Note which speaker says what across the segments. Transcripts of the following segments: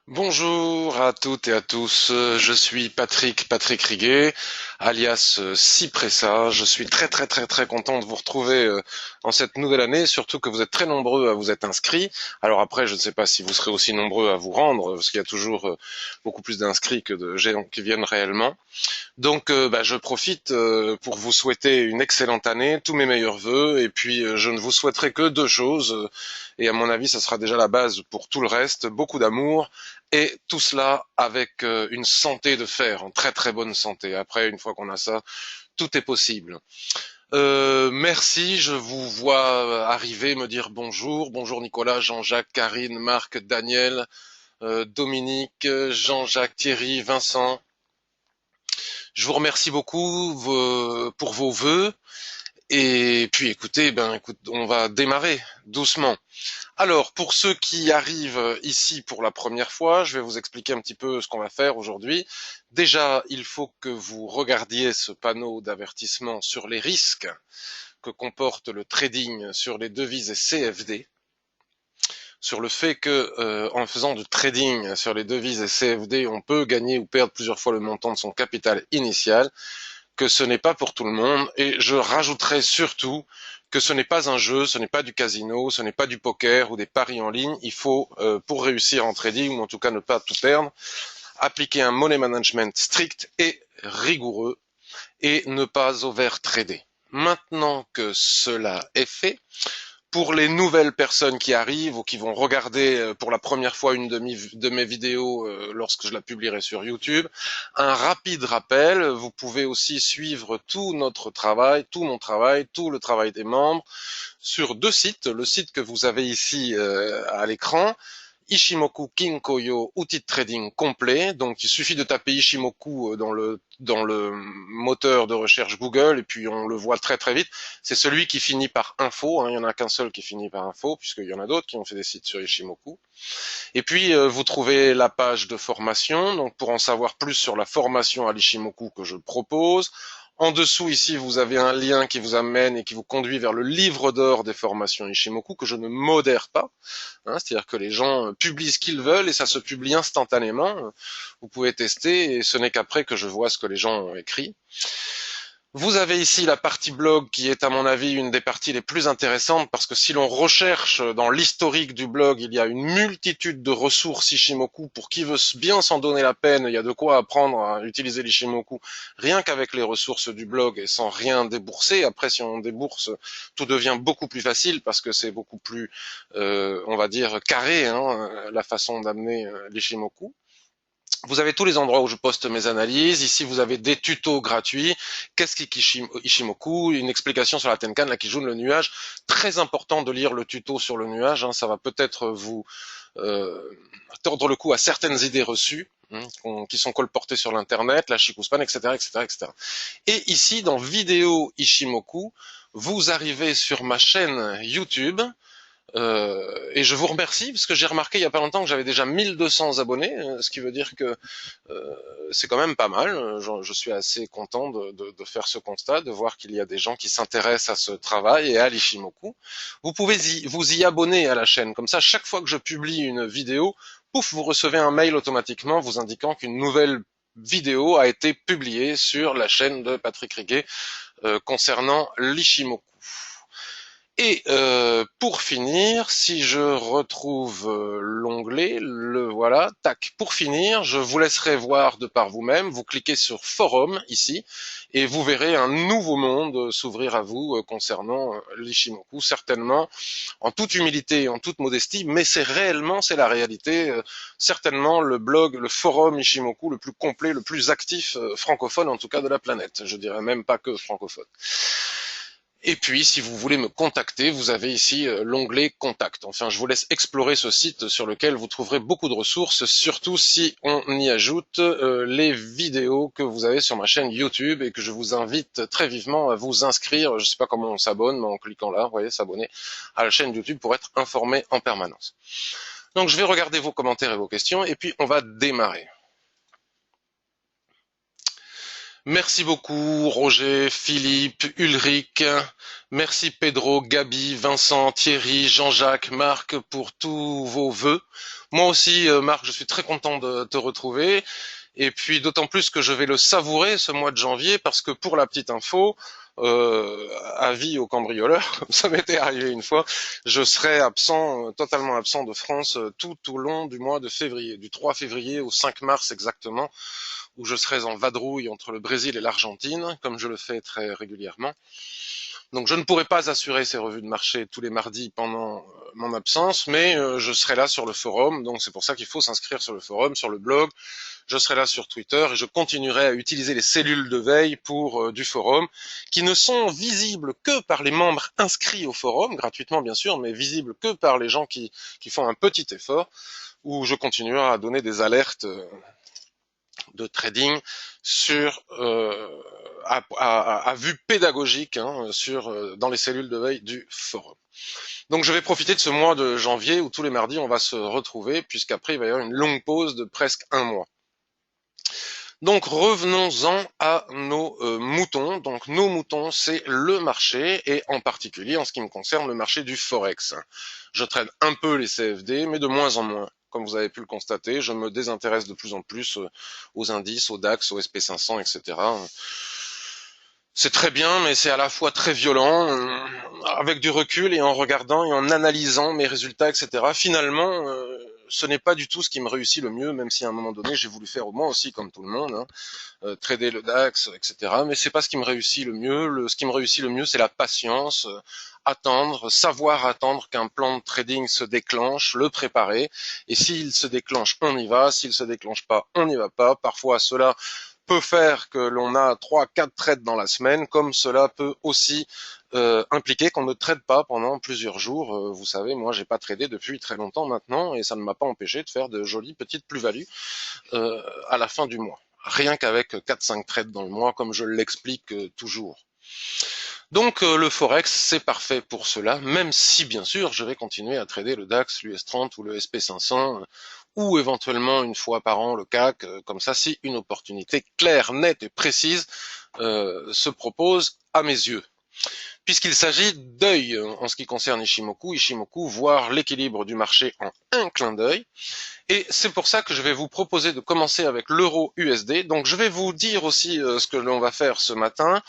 Speaker 1: Bonjour à toutes et à tous, je suis Patrick Riguet, alias Cipressa. Je suis très content de vous retrouver en cette nouvelle année, surtout que vous êtes très nombreux à vous être inscrits. Alors après, je ne sais pas si vous serez aussi nombreux à vous rendre, parce qu'il y a toujours beaucoup plus d'inscrits que de gens qui viennent réellement. Donc je profite pour vous souhaiter une excellente année, tous mes meilleurs vœux, et puis je ne vous souhaiterai que deux choses, et à mon avis ça sera déjà la base pour tout le reste, beaucoup d'amour, et tout cela avec une santé de fer, en très bonne santé. Après, une fois qu'on a ça, tout est possible. Merci, je vous vois arriver, me dire bonjour. Bonjour Nicolas, Jean-Jacques, Karine, Marc, Daniel, Dominique, Jean-Jacques, Thierry, Vincent. Je vous remercie beaucoup pour vos vœux. Et puis écoutez, on va démarrer doucement. Alors, pour ceux qui arrivent ici pour la première fois, je vais vous expliquer un petit peu ce qu'on va faire aujourd'hui. Déjà, il faut que vous regardiez ce panneau d'avertissement sur les risques que comporte le trading sur les devises et CFD, sur le fait que en faisant du trading sur les devises et CFD, on peut gagner ou perdre plusieurs fois le montant de son capital initial, que ce n'est pas pour tout le monde, et je rajouterai surtout que ce n'est pas un jeu, ce n'est pas du casino, ce n'est pas du poker ou des paris en ligne. Il faut, pour réussir en trading, ou en tout cas ne pas tout perdre, appliquer un money management strict et rigoureux et ne pas overtrader. Maintenant que cela est fait, pour les nouvelles personnes qui arrivent ou qui vont regarder pour la première fois une de mes vidéos lorsque je la publierai sur YouTube, un rapide rappel, vous pouvez aussi suivre tout notre travail, tout mon travail, tout le travail des membres sur deux sites. Le site que vous avez ici à l'écran, Ishimoku Kinkoyo, outil de trading complet. Donc il suffit de taper Ishimoku dans le moteur de recherche Google et puis on le voit très vite. C'est celui qui finit par info, hein. Il y en a qu'un seul qui finit par info, puisqu'il y en a d'autres qui ont fait des sites sur Ishimoku. Et puis vous trouvez la page de formation, donc pour en savoir plus sur la formation à l'Ishimoku que je propose. En dessous, ici, vous avez un lien qui vous amène et qui vous conduit vers le livre d'or des formations Ishimoku que je ne modère pas. Hein, c'est-à-dire que les gens publient ce qu'ils veulent et ça se publie instantanément. Vous pouvez tester et ce n'est qu'après que je vois ce que les gens ont écrit. Vous avez ici la partie blog qui est à mon avis une des parties les plus intéressantes parce que si l'on recherche dans l'historique du blog, il y a une multitude de ressources Ishimoku. Pour qui veut bien s'en donner la peine, il y a de quoi apprendre à utiliser l'Ishimoku rien qu'avec les ressources du blog et sans rien débourser. Après, si on débourse, tout devient beaucoup plus facile parce que c'est beaucoup plus, on va dire, carré, hein, la façon d'amener l'Ishimoku. Vous avez tous les endroits où je poste mes analyses. Ici, vous avez des tutos gratuits. Qu'est-ce qu'Ishimoku? Une explication sur la Tenkan, la Kijun, le nuage. Très important de lire le tuto sur le nuage. Hein, ça va peut-être vous euh, tordre le cou à certaines idées reçues qui sont colportées sur l'internet, la Shikuspan, etc. Et ici, dans vidéo Ishimoku, vous arrivez sur ma chaîne YouTube. Et je vous remercie parce que j'ai remarqué il y a pas longtemps que j'avais déjà 1200 abonnés, ce qui veut dire que c'est quand même pas mal. Je suis assez content de faire ce constat, de voir qu'il y a des gens qui s'intéressent à ce travail et à l'Ishimoku. Vous pouvez vous y abonner à la chaîne, comme ça chaque fois que je publie une vidéo, pouf, vous recevez un mail automatiquement vous indiquant qu'une nouvelle vidéo a été publiée sur la chaîne de Patrick Riguet concernant l'Ishimoku. Et pour finir, si je retrouve l'onglet, le voilà, tac. Pour finir, je vous laisserai voir de par vous-même. Vous cliquez sur Forum ici et vous verrez un nouveau monde s'ouvrir à vous concernant l'Ishimoku, certainement en toute humilité et en toute modestie, mais c'est la réalité, certainement le blog, le forum Ishimoku le plus complet, le plus actif francophone en tout cas de la planète. Je dirais même pas que francophone. Et puis, si vous voulez me contacter, vous avez ici l'onglet Contact. Enfin, je vous laisse explorer ce site sur lequel vous trouverez beaucoup de ressources, surtout si on y ajoute les vidéos que vous avez sur ma chaîne YouTube et que je vous invite très vivement à vous inscrire. Je ne sais pas comment on s'abonne, mais en cliquant là, vous voyez, s'abonner à la chaîne YouTube pour être informé en permanence. Donc, je vais regarder vos commentaires et vos questions et puis on va démarrer. Merci beaucoup Roger, Philippe, Ulrich, merci Pedro, Gabi, Vincent, Thierry, Jean-Jacques, Marc pour tous vos vœux. Moi aussi Marc, je suis très content de te retrouver et puis d'autant plus que je vais le savourer ce mois de janvier parce que pour la petite info, avis aux cambrioleurs, comme ça m'était arrivé une fois, je serai absent, totalement absent de France tout au long du mois de février, du 3 février au 5 mars exactement où je serai en vadrouille entre le Brésil et l'Argentine, comme je le fais très régulièrement. Donc je ne pourrai pas assurer ces revues de marché tous les mardis pendant mon absence, mais je serai là sur le forum, donc c'est pour ça qu'il faut s'inscrire sur le forum, sur le blog. Je serai là sur Twitter et je continuerai à utiliser les cellules de veille pour du forum, qui ne sont visibles que par les membres inscrits au forum, gratuitement bien sûr, mais visibles que par les gens qui font un petit effort, où je continuerai à donner des alertes de trading sur à vue pédagogique hein, sur dans les cellules de veille du forum. Donc je vais profiter de ce mois de janvier où tous les mardis on va se retrouver puisqu'après il va y avoir une longue pause de presque un mois. Donc revenons-en à nos moutons. Donc nos moutons, c'est le marché et en particulier en ce qui me concerne le marché du forex. Je trade un peu les CFD, mais de moins en moins. Comme vous avez pu le constater, je me désintéresse de plus en plus aux indices, aux DAX, aux SP500, etc. C'est très bien, mais c'est à la fois très violent. Avec du recul et en regardant et en analysant mes résultats, etc. Finalement, ce n'est pas du tout ce qui me réussit le mieux, même si à un moment donné j'ai voulu faire moi aussi comme tout le monde, hein, trader le DAX, etc. Mais c'est pas ce qui me réussit le mieux. Ce qui me réussit le mieux, c'est la patience, attendre, savoir attendre qu'un plan de trading se déclenche, le préparer. Et s'il se déclenche, on y va. S'il se déclenche pas, on n'y va pas. Parfois, cela peut faire que l'on a 3, 4 trades dans la semaine, comme cela peut aussi impliquer qu'on ne trade pas pendant plusieurs jours. Vous savez, moi, j'ai pas tradé depuis très longtemps maintenant, et ça ne m'a pas empêché de faire de jolies petites plus-values à la fin du mois. Rien qu'avec 4-5 trades dans le mois, comme je l'explique toujours. Donc le Forex, c'est parfait pour cela, même si bien sûr je vais continuer à trader le DAX, l'US 30 ou le SP500, ou éventuellement une fois par an le CAC, comme ça si une opportunité claire, nette et précise se propose à mes yeux. Puisqu'il s'agit d'œil en ce qui concerne Ishimoku, voir l'équilibre du marché en un clin d'œil. Et c'est pour ça que je vais vous proposer de commencer avec l'euro USD. Donc je vais vous dire aussi ce que l'on va faire ce matin.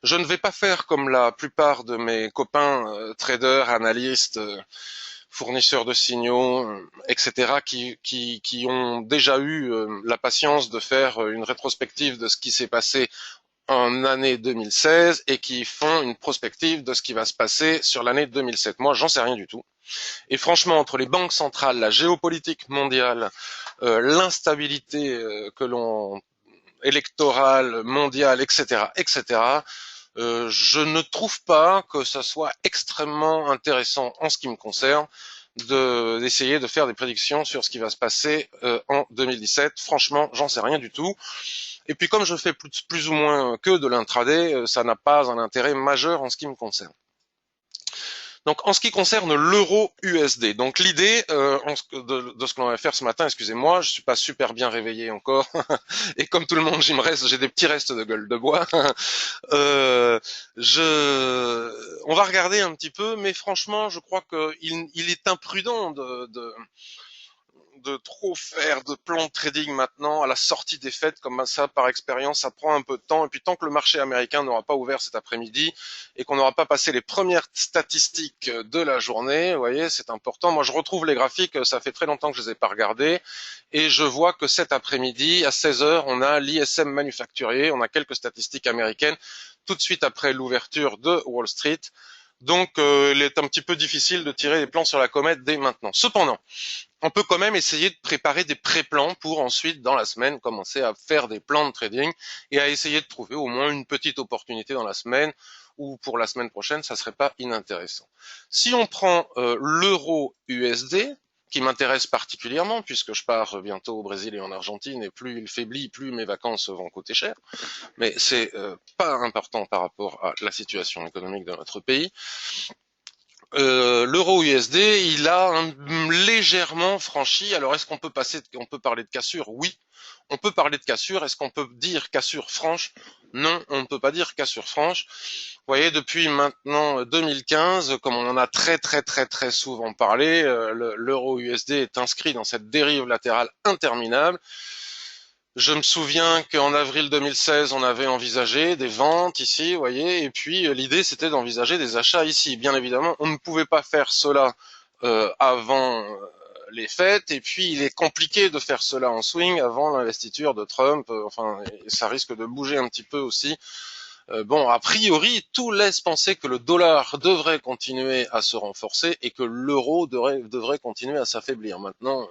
Speaker 1: Je ne vais pas faire comme la plupart de mes copains traders, analystes, fournisseurs de signaux, etc., qui ont déjà eu la patience de faire une rétrospective de ce qui s'est passé en année 2016 et qui font une prospective de ce qui va se passer sur l'année 2007. Moi, j'en sais rien du tout. Et franchement, entre les banques centrales, la géopolitique mondiale, l'instabilité que l'on électorale, mondiale, etc., etc., je ne trouve pas que ça soit extrêmement intéressant en ce qui me concerne d'essayer de faire des prédictions sur ce qui va se passer en 2017. Franchement, j'en sais rien du tout. Et puis comme je fais plus ou moins que de l'intraday, ça n'a pas un intérêt majeur en ce qui me concerne. Donc en ce qui concerne l'euro USD, donc l'idée de ce que l'on va faire ce matin, excusez-moi, je suis pas super bien réveillé encore, et comme tout le monde, j'ai des petits restes de gueule de bois. Euh, on va regarder un petit peu, mais franchement, je crois qu'il est imprudent de trop faire de plans de trading maintenant à la sortie des fêtes comme ça par expérience ça prend un peu de temps et puis tant que le marché américain n'aura pas ouvert cet après-midi et qu'on n'aura pas passé les premières statistiques de la journée, vous voyez, c'est important. Moi je retrouve les graphiques, ça fait très longtemps que je les ai pas regardés et je vois que cet après-midi à 16 heures on a l'ISM manufacturier, on a quelques statistiques américaines tout de suite après l'ouverture de Wall Street. Donc il est un petit peu difficile de tirer les plans sur la comète dès maintenant. Cependant, on peut quand même essayer de préparer des pré-plans pour ensuite, dans la semaine, commencer à faire des plans de trading et à essayer de trouver au moins une petite opportunité dans la semaine ou pour la semaine prochaine, ça serait pas inintéressant. Si on prend l'euro USD, qui m'intéresse particulièrement puisque je pars bientôt au Brésil et en Argentine et plus il faiblit, plus mes vacances vont coûter cher, mais c'est pas important par rapport à la situation économique de notre pays. L'euro USD, il a légèrement franchi. Alors, est-ce qu'on peut parler de cassure? Oui, on peut parler de cassure. Est-ce qu'on peut dire cassure franche? Non, on ne peut pas dire cassure franche. Vous voyez, depuis maintenant 2015, comme on en a très souvent parlé, l'euro USD est inscrit dans cette dérive latérale interminable. Je me souviens qu'en avril 2016, on avait envisagé des ventes ici, vous voyez, et puis l'idée c'était d'envisager des achats ici. Bien évidemment, on ne pouvait pas faire cela avant les fêtes, et puis il est compliqué de faire cela en swing avant l'investiture de Trump. Enfin, ça risque de bouger un petit peu aussi. Bon, a priori, tout laisse penser que le dollar devrait continuer à se renforcer et que l'euro devrait continuer à s'affaiblir. Maintenant,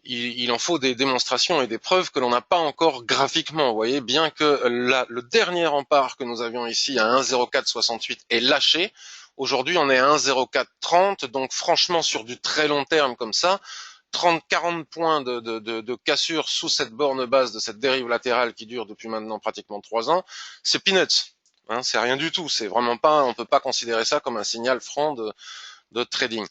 Speaker 1: il en faut des démonstrations et des preuves que l'on n'a pas encore graphiquement. Vous voyez, bien que le dernier rempart que nous avions ici à 1,0468 est lâché, aujourd'hui on est à 1,0430, donc franchement sur du très long terme comme ça, 30-40 points de cassure sous cette borne basse de cette dérive latérale qui dure depuis maintenant pratiquement 3 ans, c'est peanuts. Hein, c'est rien du tout. C'est vraiment pas, on peut pas considérer ça comme un signal franc de trading.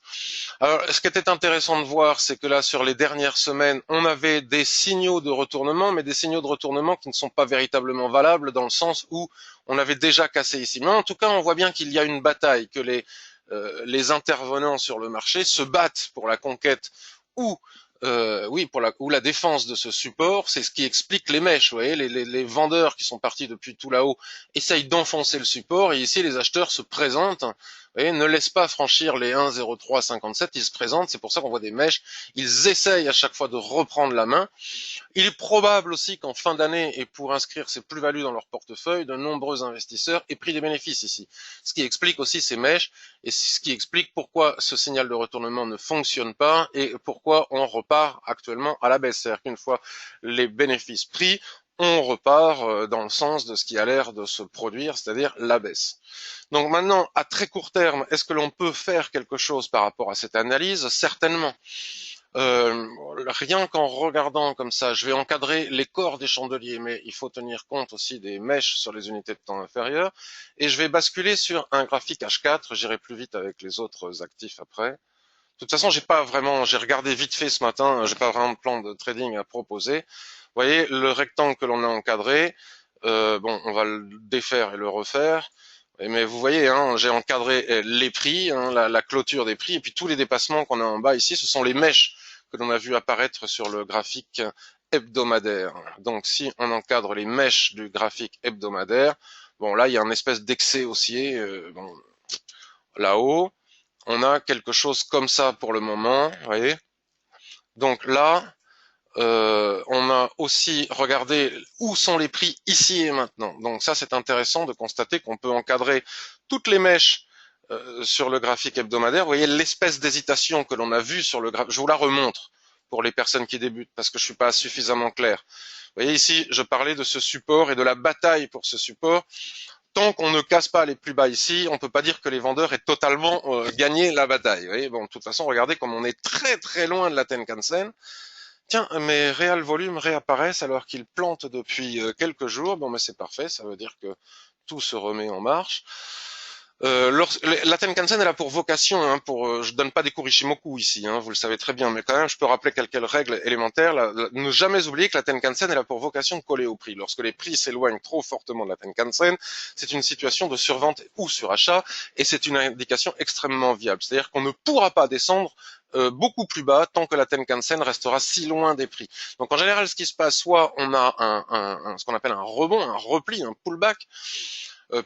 Speaker 1: Alors, ce qui était intéressant de voir, c'est que là, sur les dernières semaines, on avait des signaux de retournement, mais des signaux de retournement qui ne sont pas véritablement valables dans le sens où on avait déjà cassé ici. Mais en tout cas, on voit bien qu'il y a une bataille, que les intervenants sur le marché se battent pour la conquête ou oui, ou la défense de ce support. C'est ce qui explique les mèches. Vous voyez, les vendeurs qui sont partis depuis tout là-haut essayent d'enfoncer le support, et ici les acheteurs se présentent. Vous voyez, ne laissent pas franchir les 1,0357, ils se présentent. C'est pour ça qu'on voit des mèches. Ils essayent à chaque fois de reprendre la main. Il est probable aussi qu'en fin d'année, et pour inscrire ces plus-values dans leur portefeuille, de nombreux investisseurs aient pris des bénéfices ici. Ce qui explique aussi ces mèches, et ce qui explique pourquoi ce signal de retournement ne fonctionne pas et pourquoi on repart actuellement à la baisse. C'est-à-dire qu'une fois les bénéfices pris, on repart dans le sens de ce qui a l'air de se produire, c'est-à-dire la baisse. Donc maintenant, à très court terme, est-ce que l'on peut faire quelque chose par rapport à cette analyse? Certainement. Rien qu'en regardant comme ça, je vais encadrer les corps des chandeliers, mais il faut tenir compte aussi des mèches sur les unités de temps inférieures. Et je vais basculer sur un graphique H4, j'irai plus vite avec les autres actifs après. De toute façon, j'ai regardé vite fait ce matin, j'ai pas vraiment de plan de trading à proposer. Vous voyez, le rectangle que l'on a encadré, bon, on va le défaire et le refaire. Mais vous voyez, hein, j'ai encadré les prix, hein, la clôture des prix, et puis tous les dépassements qu'on a en bas ici, ce sont les mèches que l'on a vu apparaître sur le graphique hebdomadaire. Donc si on encadre les mèches du graphique hebdomadaire, bon là il y a une espèce d'excès haussier, bon, là-haut, on a quelque chose comme ça pour le moment, vous voyez. Donc là, on a aussi regardé où sont les prix ici et maintenant. Donc ça, c'est intéressant de constater qu'on peut encadrer toutes les mèches sur le graphique hebdomadaire. Vous voyez l'espèce d'hésitation que l'on a vue sur le graphique. Je vous la remontre pour les personnes qui débutent parce que je suis pas suffisamment clair. Vous voyez ici, je parlais de ce support et de la bataille pour ce support. Tant qu'on ne casse pas les plus bas ici, on peut pas dire que les vendeurs aient totalement gagné la bataille. Vous voyez, bon, de toute façon, regardez comme on est très loin de la Tenkan-sen. Tiens, mes réels volumes réapparaissent alors qu'ils plantent depuis quelques jours. Bon, mais c'est parfait, ça veut dire que tout se remet en marche. La Tenkan-sen, elle a pour vocation, hein, je donne pas des cours Ishimoku ici, hein, vous le savez très bien, mais quand même, je peux rappeler quelques règles élémentaires. Ne jamais oublier que la Tenkan-sen, elle a pour vocation de coller au prix. Lorsque les prix s'éloignent trop fortement de la Tenkan-sen, c'est une situation de survente ou surachat, et c'est une indication extrêmement viable. C'est-à-dire qu'on ne pourra pas descendre beaucoup plus bas tant que la Tenkan-sen restera si loin des prix. Donc en général, ce qui se passe, soit on a ce qu'on appelle un rebond, un repli, un pullback, euh,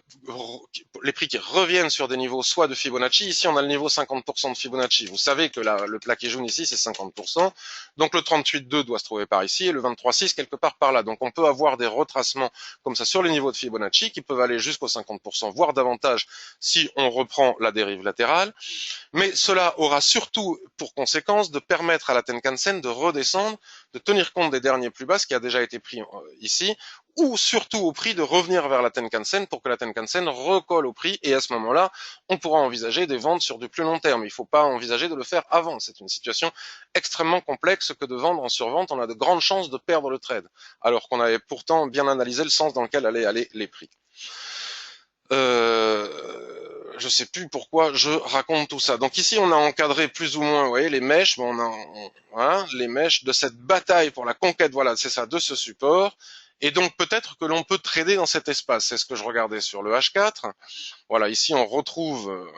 Speaker 1: les prix qui reviennent sur des niveaux soit de Fibonacci. Ici, on a le niveau 50% de Fibonacci. Vous savez que le plaqué jaune ici, c'est 50%. Donc le 38,2 doit se trouver par ici et le 23,6 quelque part par là. Donc on peut avoir des retracements comme ça sur les niveaux de Fibonacci qui peuvent aller jusqu'au 50%, voire davantage si on reprend la dérive latérale. Mais cela aura surtout pour conséquence de permettre à la Tenkan-sen de redescendre, de tenir compte des derniers plus bas, ce qui a déjà été pris ici, ou surtout au prix de revenir vers la Tenkan-sen pour que la Tenkan-sen recolle au prix, et à ce moment-là, on pourra envisager des ventes sur du plus long terme. Il ne faut pas envisager de le faire avant. C'est une situation extrêmement complexe que de vendre en survente. On a de grandes chances de perdre le trade, alors qu'on avait pourtant bien analysé le sens dans lequel allaient aller les prix. je sais plus pourquoi je raconte tout ça. Donc ici, on a encadré plus ou moins, vous voyez, les mèches. Bon, voilà, les mèches de cette bataille pour la conquête, voilà, c'est ça, de ce support. Et donc peut-être que l'on peut trader dans cet espace. C'est ce que je regardais sur le H4. Voilà, ici on retrouve,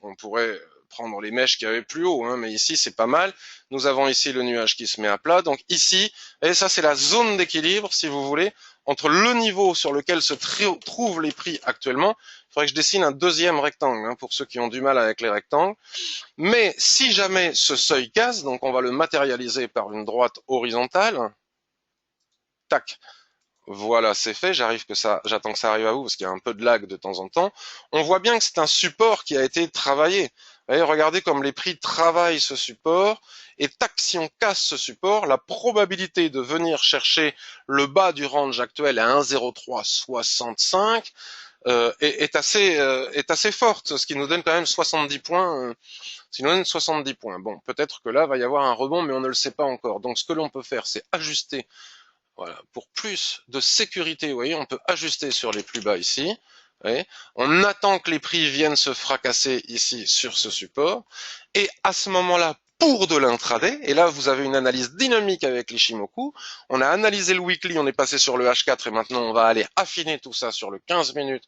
Speaker 1: on pourrait prendre les mèches qu'il y avait plus haut, hein, mais ici c'est pas mal. Nous avons ici le nuage qui se met à plat. Donc ici, et ça c'est la zone d'équilibre, si vous voulez, entre le niveau sur lequel se trouvent les prix actuellement. Il faudrait que je dessine un deuxième rectangle, hein, pour ceux qui ont du mal avec les rectangles. Mais si jamais ce seuil casse, donc on va le matérialiser par une droite horizontale, tac, voilà, c'est fait. J'attends que ça arrive à vous parce qu'il y a un peu de lag de temps en temps. On voit bien que c'est un support qui a été travaillé. Vous voyez, regardez comme les prix travaillent ce support. Et tac, si on casse ce support, la probabilité de venir chercher le bas du range actuel à 1,0365 est assez forte, ce qui nous donne quand même 70 points. Ce qui nous donne 70 points. Bon, peut-être que là va y avoir un rebond, mais on ne le sait pas encore. Donc, ce que l'on peut faire, c'est ajuster. Voilà, pour plus de sécurité, vous voyez, on peut ajuster sur les plus bas ici. Vous voyez, on attend que les prix viennent se fracasser ici sur ce support. Et à ce moment-là, pour de l'intraday, et là vous avez une analyse dynamique avec l'Ishimoku, on a analysé le weekly, on est passé sur le H4 et maintenant on va aller affiner tout ça sur le 15 minutes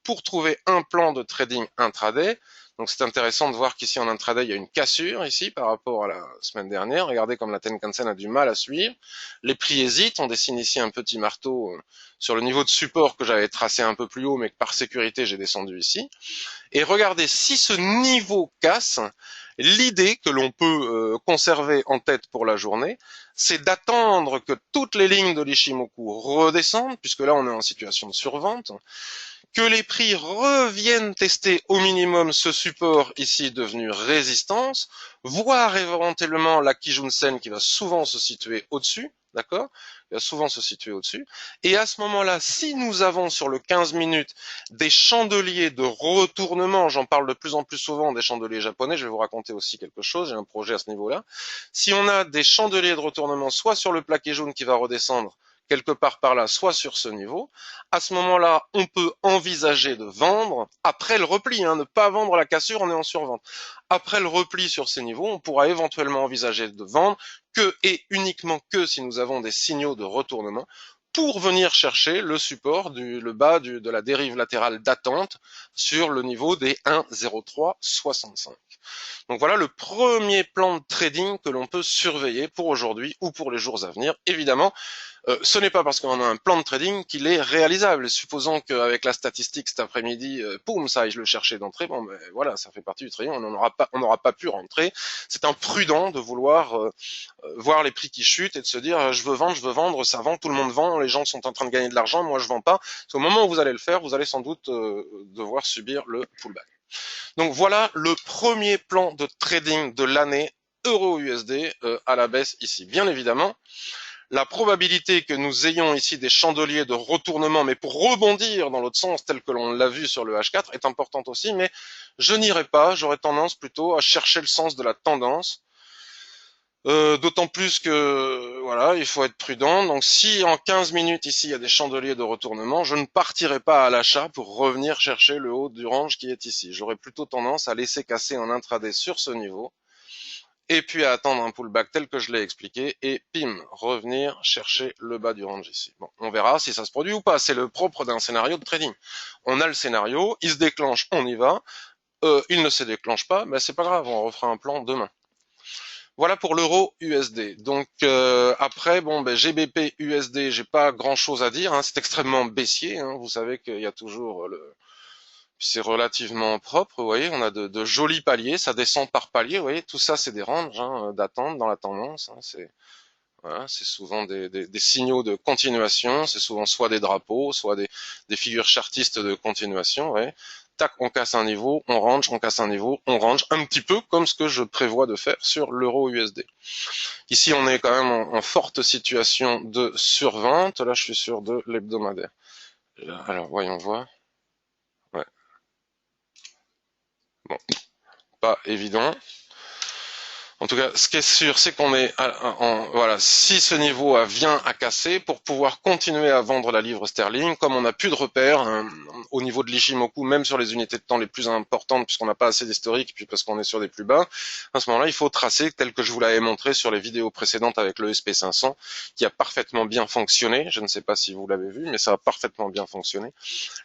Speaker 1: pour trouver un plan de trading intraday. Donc c'est intéressant de voir qu'ici en intraday, il y a une cassure ici par rapport à la semaine dernière. Regardez comme la Tenkan-sen a du mal à suivre. Les prix hésitent. On dessine ici un petit marteau sur le niveau de support que j'avais tracé un peu plus haut, mais que par sécurité, j'ai descendu ici. Et regardez, si ce niveau casse, l'idée que l'on peut conserver en tête pour la journée, c'est d'attendre que toutes les lignes de l'Ishimoku redescendent, puisque là on est en situation de survente, que les prix reviennent tester au minimum ce support ici devenu résistance, voire éventuellement la Kijun-sen qui va souvent se situer au-dessus, d'accord? Il va souvent se situer au-dessus. Et à ce moment-là, si nous avons sur le 15 minutes des chandeliers de retournement, j'en parle de plus en plus souvent des chandeliers japonais, je vais vous raconter aussi quelque chose, j'ai un projet à ce niveau-là. Si on a des chandeliers de retournement soit sur le plaqué jaune qui va redescendre quelque part par là, soit sur ce niveau, à ce moment-là, on peut envisager de vendre après le repli, hein, ne pas vendre la cassure, on est en survente. Après le repli sur ces niveaux, on pourra éventuellement envisager de vendre que et uniquement que si nous avons des signaux de retournement pour venir chercher le support le bas de la dérive latérale d'attente sur le niveau des 1,0365. Donc voilà le premier plan de trading que l'on peut surveiller pour aujourd'hui ou pour les jours à venir. Évidemment, ce n'est pas parce qu'on a un plan de trading qu'il est réalisable. Supposons qu'avec la statistique cet après-midi, poum, ça aille le chercher d'entrée. Bon, ben voilà, ça fait partie du trading. On n'aura pas pu rentrer. C'est imprudent de vouloir voir les prix qui chutent et de se dire je veux vendre, ça vend, tout le monde vend, les gens sont en train de gagner de l'argent, moi je vends pas. Parce qu'au moment où vous allez le faire, vous allez sans doute devoir subir le pullback. Donc voilà le premier plan de trading de l'année euro-USD à la baisse ici. Bien évidemment, la probabilité que nous ayons ici des chandeliers de retournement, mais pour rebondir dans l'autre sens, tel que l'on l'a vu sur le H4, est importante aussi, mais je n'irai pas, j'aurais tendance plutôt à chercher le sens de la tendance, d'autant plus que, voilà, il faut être prudent, donc si en 15 minutes ici il y a des chandeliers de retournement, je ne partirai pas à l'achat pour revenir chercher le haut du range qui est ici. J'aurais plutôt tendance à laisser casser en intraday sur ce niveau, et puis à attendre un pullback tel que je l'ai expliqué, et pim, revenir chercher le bas du range ici. Bon, on verra si ça se produit ou pas, c'est le propre d'un scénario de trading. On a le scénario, il se déclenche, on y va, il ne se déclenche pas, mais c'est pas grave, on refera un plan demain. Voilà pour l'euro USD. Donc après, bon, ben, GBP USD, j'ai pas grand chose à dire, hein, c'est extrêmement baissier, hein, vous savez qu'il y a toujours c'est relativement propre, vous voyez, on a de jolis paliers, ça descend par palier, vous voyez, tout ça c'est des ranges hein, d'attente dans la tendance, hein, c'est voilà, c'est souvent des signaux de continuation, c'est souvent soit des drapeaux, soit des figures chartistes de continuation, vous voyez. Tac, on casse un niveau, on range, on casse un niveau, on range, un petit peu comme ce que je prévois de faire sur l'euro USD. Ici, on est quand même en forte situation de survente, là je suis sur de l'hebdomadaire. Alors, voyons voir. Ouais. Bon, pas évident. En tout cas, ce qui est sûr, c'est qu'on est, voilà, si ce niveau vient à casser, pour pouvoir continuer à vendre la livre sterling, comme on n'a plus de repères hein, au niveau de l'Ishimoku, même sur les unités de temps les plus importantes, puisqu'on n'a pas assez d'historique, puis parce qu'on est sur des plus bas, à ce moment-là, il faut tracer, tel que je vous l'avais montré sur les vidéos précédentes avec le SP500, qui a parfaitement bien fonctionné. Je ne sais pas si vous l'avez vu, mais ça a parfaitement bien fonctionné.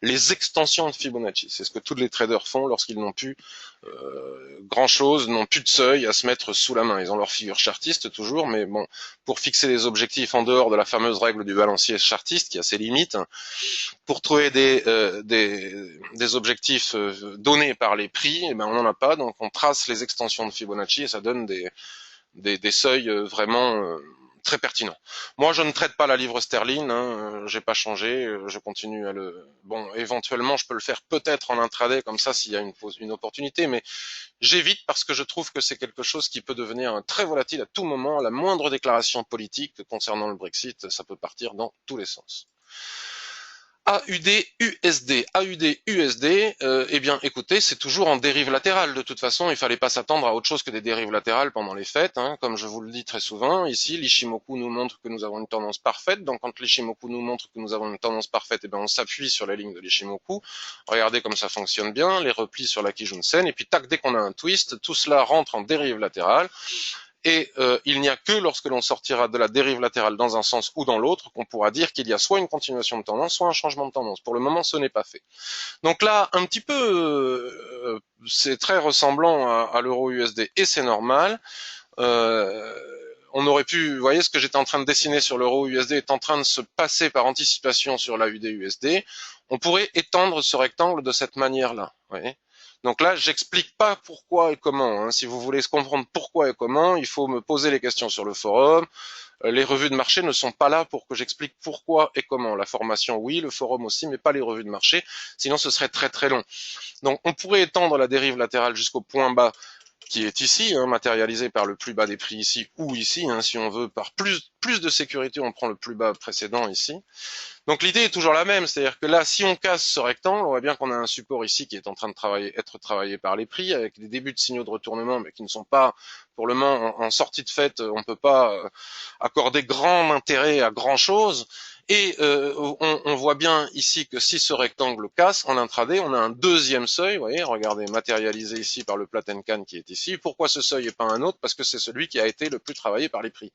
Speaker 1: Les extensions de Fibonacci, c'est ce que tous les traders font lorsqu'ils n'ont plus grand chose, n'ont plus de seuil à se mettre sous la main. Ils ont leur figure chartiste toujours, mais bon, pour fixer les objectifs en dehors de la fameuse règle du balancier chartiste qui a ses limites, pour trouver des objectifs donnés par les prix, eh ben on n'en a pas, donc on trace les extensions de Fibonacci et ça donne des seuils vraiment très pertinents. Moi, je ne traite pas la livre sterling, hein, j'ai pas changé, je continue à le. Bon, éventuellement, je peux le faire peut-être en intraday comme ça s'il y a une opportunité, mais j'évite parce que je trouve que c'est quelque chose qui peut devenir très volatile à tout moment. La moindre déclaration politique concernant le Brexit, ça peut partir dans tous les sens. AUD-USD, eh bien écoutez, c'est toujours en dérive latérale. De toute façon, il fallait pas s'attendre à autre chose que des dérives latérales pendant les fêtes. Hein. Comme je vous le dis très souvent, ici, l'Ishimoku nous montre que nous avons une tendance parfaite. Donc quand l'Ishimoku nous montre que nous avons une tendance parfaite, eh bien on s'appuie sur la ligne de l'Ishimoku. Regardez comme ça fonctionne bien, les replis sur la Kijun-sen. Et puis tac, dès qu'on a un twist, tout cela rentre en dérive latérale. Et il n'y a que lorsque l'on sortira de la dérive latérale dans un sens ou dans l'autre qu'on pourra dire qu'il y a soit une continuation de tendance, soit un changement de tendance. Pour le moment, ce n'est pas fait. Donc là, un petit peu, c'est très ressemblant à l'euro USD et c'est normal. Euh, on aurait pu, vous voyez, ce que j'étais en train de dessiner sur l'euro USD est en train de se passer par anticipation sur l'AUD USD. On pourrait étendre ce rectangle de cette manière-là. Vous voyez. Donc là, j'explique pas pourquoi et comment. Hein. Si vous voulez comprendre pourquoi et comment, il faut me poser les questions sur le forum. Les revues de marché ne sont pas là pour que j'explique pourquoi et comment. La formation, oui, le forum aussi, mais pas les revues de marché. Sinon, ce serait très très long. Donc, on pourrait étendre la dérive latérale jusqu'au point bas qui est ici, hein, matérialisé par le plus bas des prix ici ou ici. Hein, si on veut par plus de sécurité, on prend le plus bas précédent ici. Donc l'idée est toujours la même, c'est-à-dire que là, si on casse ce rectangle, on voit bien qu'on a un support ici qui est en train de être travaillé par les prix, avec des débuts de signaux de retournement, mais qui ne sont pas, pour le moment, en sortie de fête, on ne peut pas accorder grand intérêt à grand chose. Et on voit bien ici que si ce rectangle casse, en intraday, on a un deuxième seuil, vous voyez, regardez, matérialisé ici par le Platencan qui est ici. Pourquoi ce seuil et pas un autre? Parce que c'est celui qui a été le plus travaillé par les prix.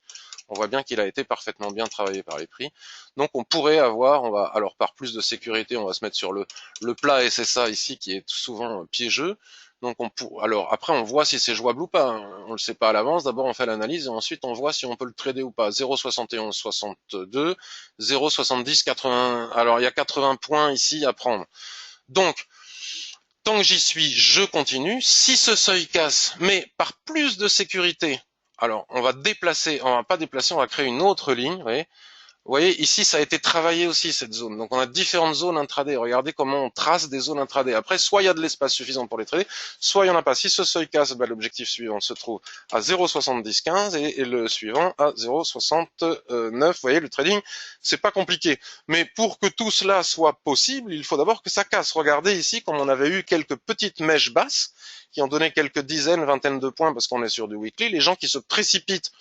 Speaker 1: On voit bien qu'il a été parfaitement bien travaillé par les prix. Donc on pourrait avoir, alors par plus de sécurité, on va se mettre sur le plat SSA ici qui est souvent piégeux. Donc alors après on voit si c'est jouable ou pas. Hein. On le sait pas à l'avance. D'abord on fait l'analyse et ensuite on voit si on peut le trader ou pas. 0,7162, 0,70 80. Alors il y a 80 points ici à prendre. Donc tant que j'y suis, je continue. Si ce seuil casse, mais par plus de sécurité, alors on va déplacer, on va pas déplacer, on va créer une autre ligne, vous voyez. Vous voyez, ici, ça a été travaillé aussi, cette zone. Donc, on a différentes zones intraday. Regardez comment on trace des zones intraday. Après, soit il y a de l'espace suffisant pour les trader, soit il n'y en a pas. Si ce seuil casse, ben, l'objectif suivant se trouve à 0,7015 et le suivant à 0,69. Vous voyez, le trading, c'est pas compliqué. Mais pour que tout cela soit possible, il faut d'abord que ça casse. Regardez ici, comme on avait eu quelques petites mèches basses, qui ont donné quelques dizaines, vingtaines de points parce qu'on est sur du weekly, les gens qui se précipitent,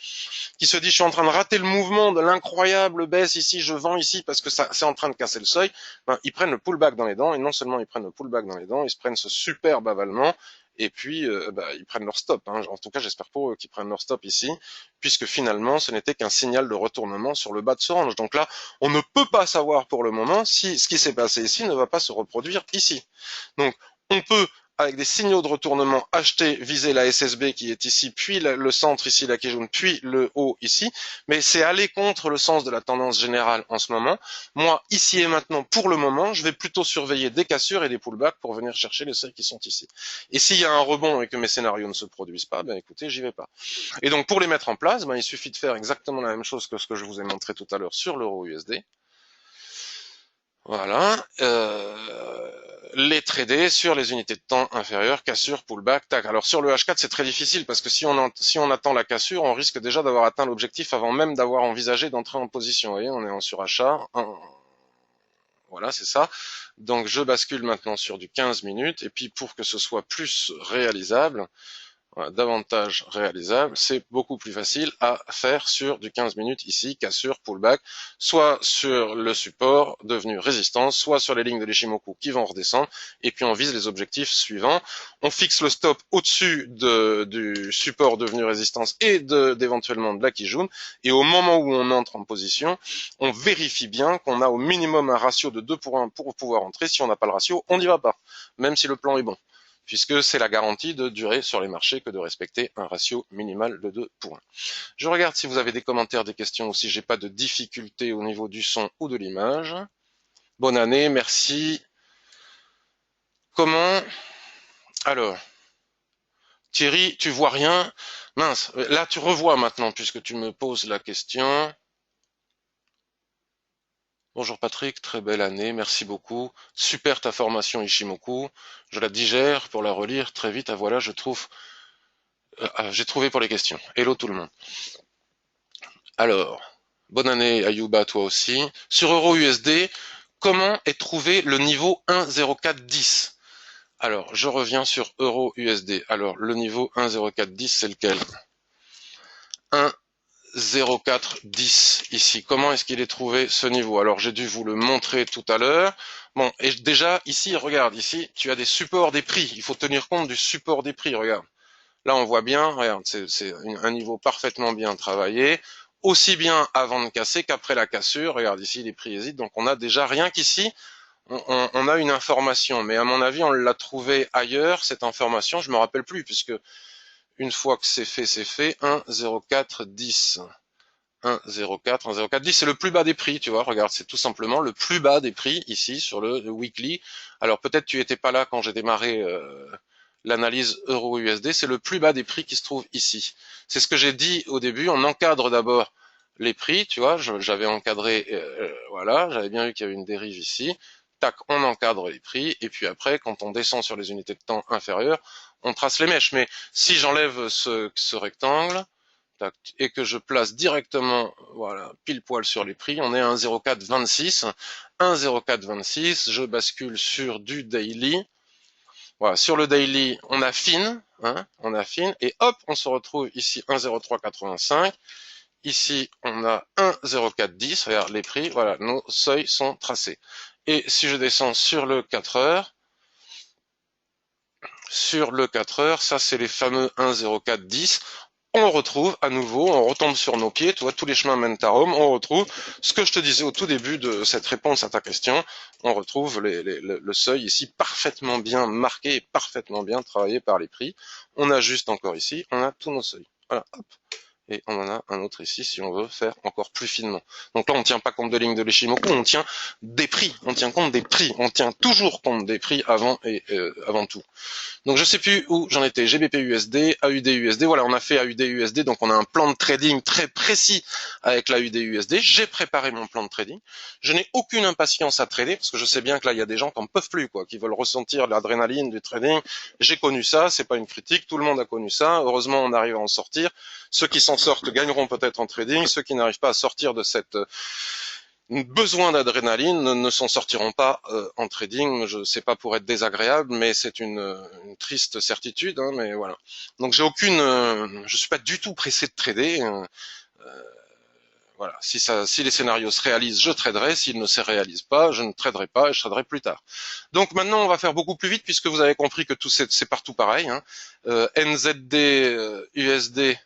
Speaker 1: qui se disent je suis en train de rater le mouvement de l'incroyable baisse ici, je vends ici parce que ça c'est en train de casser le seuil, ben, ils prennent le pullback dans les dents et non seulement ils prennent le pullback dans les dents, ils se prennent ce superbe avalement et puis ils prennent leur stop. Hein. En tout cas, j'espère pour eux qu'ils prennent leur stop ici, puisque finalement ce n'était qu'un signal de retournement sur le bas de ce range. Donc là, on ne peut pas savoir pour le moment si ce qui s'est passé ici ne va pas se reproduire ici. Donc on peut avec des signaux de retournement acheter, viser la SSB qui est ici, puis le centre ici, la Kijun, puis le haut ici, mais c'est aller contre le sens de la tendance générale en ce moment. Moi, ici et maintenant, pour le moment, je vais plutôt surveiller des cassures et des pullbacks pour venir chercher les seuils qui sont ici. Et s'il y a un rebond et que mes scénarios ne se produisent pas, ben écoutez, j'y vais pas. Et donc pour les mettre en place, ben, il suffit de faire exactement la même chose que ce que je vous ai montré tout à l'heure sur l'euro USD. Voilà, les trader sur les unités de temps inférieures, cassure, pullback, tac. Alors sur le H4, c'est très difficile parce que si on attend la cassure, on risque déjà d'avoir atteint l'objectif avant même d'avoir envisagé d'entrer en position. Vous voyez, on est en surachat. Voilà, c'est ça. Donc je bascule maintenant sur du 15 minutes et puis pour que ce soit plus réalisable, voilà, davantage réalisable, c'est beaucoup plus facile à faire sur du 15 minutes ici, cassure, pullback, soit sur le support devenu résistance, soit sur les lignes de l'Ishimoku qui vont redescendre, et puis on vise les objectifs suivants. On fixe le stop au-dessus du support devenu résistance et d'éventuellement de la Kijun, et au moment où on entre en position, on vérifie bien qu'on a au minimum un ratio de 2 pour 1 pour pouvoir entrer. Si on n'a pas le ratio, on n'y va pas, même si le plan est bon, puisque c'est la garantie de durer sur les marchés que de respecter un ratio minimal de 2 pour 1. Je regarde si vous avez des commentaires, des questions, ou si j'ai pas de difficultés au niveau du son ou de l'image. Bonne année, merci. Comment? Alors, Thierry, tu vois rien? Mince, là tu revois maintenant puisque tu me poses la question. Bonjour Patrick, très belle année, merci beaucoup. Super ta formation Ishimoku. Je la digère pour la relire très vite. Ah voilà, je trouve j'ai trouvé pour les questions. Hello tout le monde. Alors, bonne année Ayuba, toi aussi. Sur Euro USD, comment est trouvé le niveau 1,0410? Alors, je reviens sur Euro USD. Alors, le niveau 1,0410, c'est lequel? 1,0410 ici. Comment est-ce qu'il est trouvé ce niveau? Alors, j'ai dû vous le montrer tout à l'heure. Bon, et déjà, ici, regarde, ici, tu as des supports des prix. Il faut tenir compte du support des prix, regarde. Là, on voit bien, regarde, c'est un niveau parfaitement bien travaillé, aussi bien avant de casser qu'après la cassure. Regarde ici, les prix hésitent. Donc, on a déjà rien qu'ici, on a une information. Mais à mon avis, on l'a trouvé ailleurs, cette information. Je me rappelle plus, puisque une fois que c'est fait, c'est fait. 1,0410. 1,04, 1,0410, c'est le plus bas des prix, tu vois. Regarde, c'est tout simplement le plus bas des prix ici sur le weekly. Alors, peut-être tu étais pas là quand j'ai démarré l'analyse euro-USD, c'est le plus bas des prix qui se trouve ici. C'est ce que j'ai dit au début, on encadre d'abord les prix, tu vois, j'avais encadré, voilà, j'avais bien vu qu'il y avait une dérive ici, tac, on encadre les prix, et puis après, quand on descend sur les unités de temps inférieures, on trace les mèches. Mais si j'enlève ce rectangle, tac, et que je place directement, voilà, pile poil sur les prix, on est à 1,0426, 1,0426, je bascule sur du daily. Voilà, sur le daily, on affine, hein, on affine, et hop, on se retrouve ici 1,0385. Ici, on a 1,0410. Regarde les prix, voilà, nos seuils sont tracés. Et si je descends sur le 4 heures, ça c'est les fameux 1,0410. On retrouve à nouveau, on retombe sur nos pieds, tu vois, tous les chemins mènent à Rome, on retrouve ce que je te disais au tout début de cette réponse à ta question, on retrouve le seuil ici parfaitement bien marqué et parfaitement bien travaillé par les prix. On ajuste encore ici, on a tous nos seuils. Voilà, hop. Et on en a un autre ici si on veut faire encore plus finement. Donc là, on ne tient pas compte de lignes de l'Ishimoku, on tient des prix, on tient compte des prix, on tient toujours compte des prix avant et avant tout. Donc je sais plus où j'en étais, GBP USD, AUD USD, voilà, on a fait AUD USD, donc on a un plan de trading très précis avec l'AUD USD. J'ai préparé mon plan de trading. Je n'ai aucune impatience à trader, parce que je sais bien que là, il y a des gens qui n'en peuvent plus, quoi, qui veulent ressentir l'adrénaline du trading. J'ai connu ça, c'est pas une critique, tout le monde a connu ça. Heureusement, on arrive à en sortir. Ceux qui s'en sortent gagneront peut-être en trading, ceux qui n'arrivent pas à sortir de cette besoin d'adrénaline ne s'en sortiront pas en trading. Je sais pas pour être désagréable, mais c'est une triste certitude. Hein, mais voilà. Donc j'ai aucune, je suis pas du tout pressé de trader. Voilà. Si les scénarios se réalisent, je traderai. S'ils ne se réalisent pas, je ne traderai pas et je traderai plus tard. Donc maintenant, on va faire beaucoup plus vite puisque vous avez compris que tout c'est partout pareil. Hein. NZD, USD.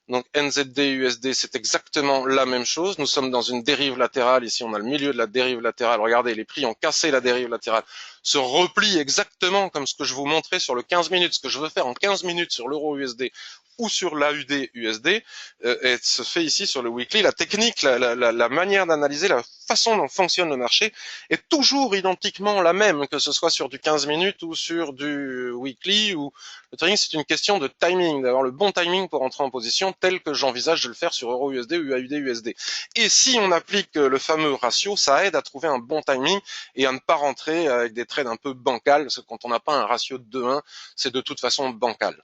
Speaker 1: Donc NZD, USD, c'est exactement la même chose. Nous sommes dans une dérive latérale. Ici, on a le milieu de la dérive latérale. Regardez, les prix ont cassé la dérive latérale. Se replient exactement comme ce que je vous montrais sur le 15 minutes. Ce que je veux faire en 15 minutes sur l'euro USD ou sur l'AUD USD, et se fait ici sur le weekly. La technique, la manière d'analyser, la façon dont fonctionne le marché est toujours identiquement la même, que ce soit sur du 15 minutes ou sur du weekly. Ou le trading, c'est une question de timing, d'avoir le bon timing pour entrer en position, tel que j'envisage de le faire sur euro USD ou AUD USD. Et si on applique le fameux ratio, ça aide à trouver un bon timing et à ne pas rentrer avec des trades un peu bancals, parce que quand on n'a pas un ratio de 2-1, c'est de toute façon bancal.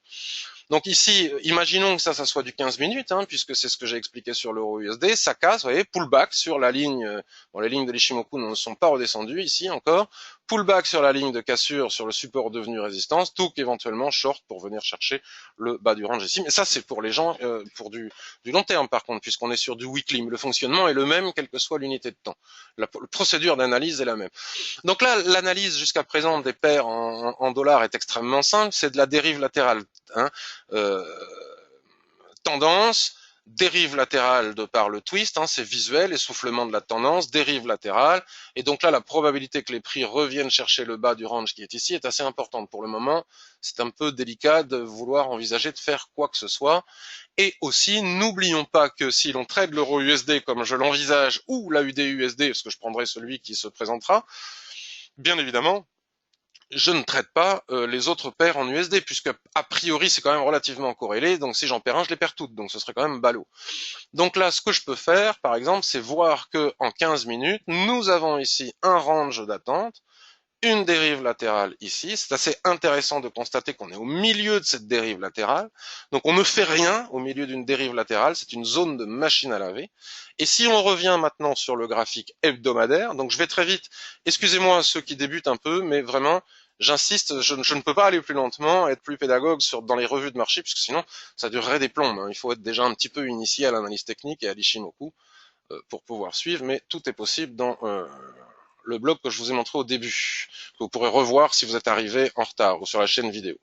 Speaker 1: Donc ici, imaginons que ça soit du 15 minutes, hein, puisque c'est ce que j'ai expliqué sur l'euro USD, ça casse, vous voyez, pullback sur la ligne, bon, les lignes de l'Ishimoku ne sont pas redescendues ici encore, pullback sur la ligne de cassure sur le support devenu résistance, tout éventuellement short pour venir chercher le bas du range ici. Mais ça, c'est pour les gens, pour du long terme par contre, puisqu'on est sur du weekly. Le fonctionnement est le même, quelle que soit l'unité de temps. La procédure d'analyse est la même. Donc là, l'analyse jusqu'à présent des paires en dollars est extrêmement simple, c'est de la dérive latérale. Hein. Tendance, dérive latérale de par le twist, hein, c'est visuel, essoufflement de la tendance, dérive latérale, et donc là la probabilité que les prix reviennent chercher le bas du range qui est ici est assez importante. Pour le moment, c'est un peu délicat de vouloir envisager de faire quoi que ce soit. Et aussi, n'oublions pas que si l'on trade l'euro USD comme je l'envisage, ou la UD USD, parce que je prendrai celui qui se présentera, bien évidemment, je ne traite pas les autres paires en USD, puisque a priori c'est quand même relativement corrélé, donc si j'en perds un, je les perds toutes, donc ce serait quand même ballot. Donc là, ce que je peux faire, par exemple, c'est voir que en 15 minutes, nous avons ici un range d'attente, une dérive latérale ici. C'est assez intéressant de constater qu'on est au milieu de cette dérive latérale. Donc on ne fait rien au milieu d'une dérive latérale, c'est une zone de machine à laver. Et si on revient maintenant sur le graphique hebdomadaire, donc je vais très vite, excusez-moi ceux qui débutent un peu, mais vraiment, j'insiste, je ne peux pas aller plus lentement, être plus pédagogue dans les revues de marché, puisque sinon ça durerait des plombes. Hein. Il faut être déjà un petit peu initié à l'analyse technique et à l'Ishimoku pour pouvoir suivre, mais tout est possible dans le blog que je vous ai montré au début, que vous pourrez revoir si vous êtes arrivé en retard ou sur la chaîne vidéo.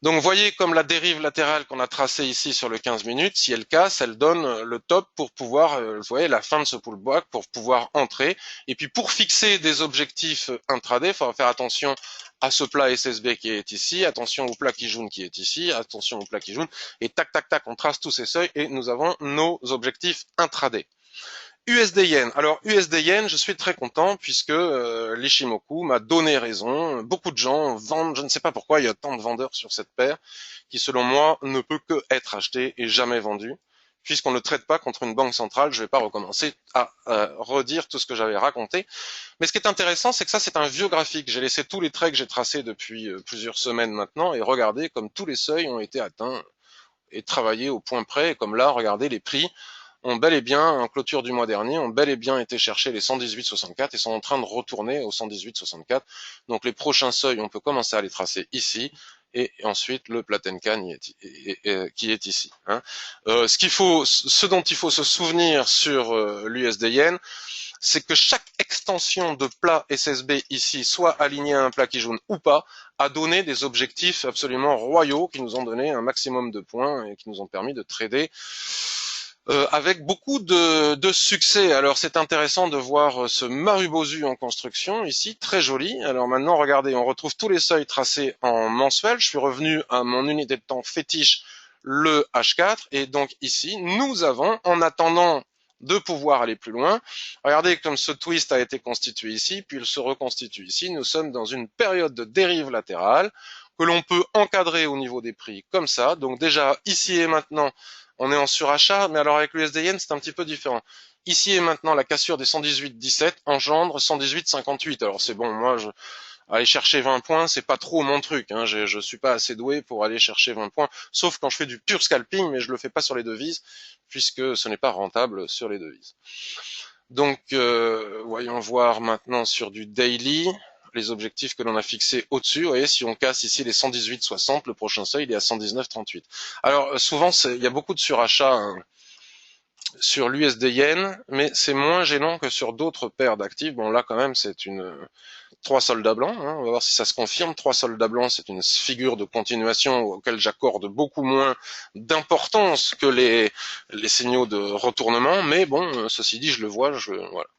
Speaker 1: Donc vous voyez comme la dérive latérale qu'on a tracée ici sur le 15 minutes, si elle casse, elle donne le top pour pouvoir, vous voyez, la fin de ce pullback pour pouvoir entrer. Et puis pour fixer des objectifs intraday, il faudra faire attention à ce plat SSB qui est ici, attention au plat Kijun qui est ici, attention au plat Kijun, et tac tac tac, on trace tous ces seuils et nous avons nos objectifs intraday. USD Yen. Alors USD Yen, je suis très content puisque l'Ishimoku m'a donné raison. Beaucoup de gens vendent, je ne sais pas pourquoi il y a tant de vendeurs sur cette paire qui selon moi ne peut que être acheté et jamais vendu. Puisqu'on ne traite pas contre une banque centrale, je ne vais pas recommencer à redire tout ce que j'avais raconté. Mais ce qui est intéressant, c'est que ça c'est un vieux graphique. J'ai laissé tous les traits que j'ai tracés depuis plusieurs semaines maintenant et regardez comme tous les seuils ont été atteints et travaillés au point près. Et comme là, regardez les prix ont bel et bien, en clôture du mois dernier, ont bel et bien été chercher les 118,64 et sont en train de retourner aux 118,64. Donc les prochains seuils, on peut commencer à les tracer ici et ensuite le Platenkan qui est ici. Hein. Ce dont il faut se souvenir sur l'USD Yen, c'est que chaque extension de plat SSB ici, soit alignée à un plat Kijun ou pas, a donné des objectifs absolument royaux qui nous ont donné un maximum de points et qui nous ont permis de trader avec beaucoup de succès. Alors c'est intéressant de voir ce Marubozu en construction ici, très joli. Alors maintenant regardez, on retrouve tous les seuils tracés en mensuel. Je suis revenu à mon unité de temps fétiche, le H4, et donc ici nous avons, en attendant de pouvoir aller plus loin, regardez comme ce twist a été constitué ici, puis il se reconstitue ici. Nous sommes dans une période de dérive latérale que l'on peut encadrer au niveau des prix comme ça. Donc déjà ici et maintenant on est en surachat, mais alors avec l'USD Yen, c'est un petit peu différent. Ici et maintenant, la cassure des 118,17 engendre 118,58. Alors c'est bon, moi, aller chercher 20 points, c'est pas trop mon truc. Hein. Je suis pas assez doué pour aller chercher 20 points, sauf quand je fais du pur scalping, mais je le fais pas sur les devises, puisque ce n'est pas rentable sur les devises. Donc, voyons voir maintenant sur du daily les objectifs que l'on a fixés au-dessus. Vous voyez, si on casse ici les 118,60, le prochain seuil, il est à 119,38. Alors, souvent, il y a beaucoup de surachats sur l'USD Yen, mais c'est moins gênant que sur d'autres paires d'actifs. Bon, là, quand même, c'est une 3 soldats blancs. Hein. On va voir si ça se confirme. 3 soldats blancs, c'est une figure de continuation auquel j'accorde beaucoup moins d'importance que les signaux de retournement. Mais bon, ceci dit, je le vois, voilà.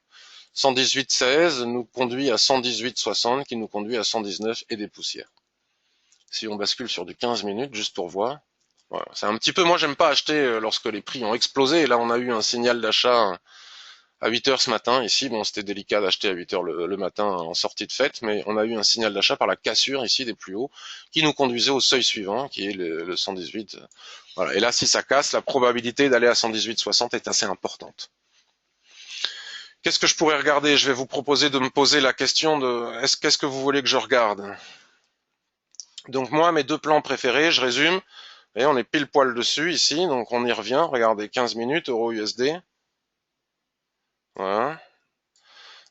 Speaker 1: 118,16 nous conduit à 118,60 qui nous conduit à 119 et des poussières. Si on bascule sur du 15 minutes, juste pour voir, voilà. C'est un petit peu, moi j'aime pas acheter lorsque les prix ont explosé, et là on a eu un signal d'achat à 8 heures ce matin, ici bon c'était délicat d'acheter à 8 heures le matin en sortie de fête, mais on a eu un signal d'achat par la cassure ici des plus hauts, qui nous conduisait au seuil suivant, qui est le 118. Voilà. Et là si ça casse, la probabilité d'aller à 118,60 est assez importante. Qu'est-ce que je pourrais regarder? Je vais vous proposer de me poser la question de qu'est-ce que vous voulez que je regarde? Donc moi, mes deux plans préférés, je résume. Et on est pile poil dessus ici, donc on y revient. Regardez, 15 minutes, euro USD. Voilà.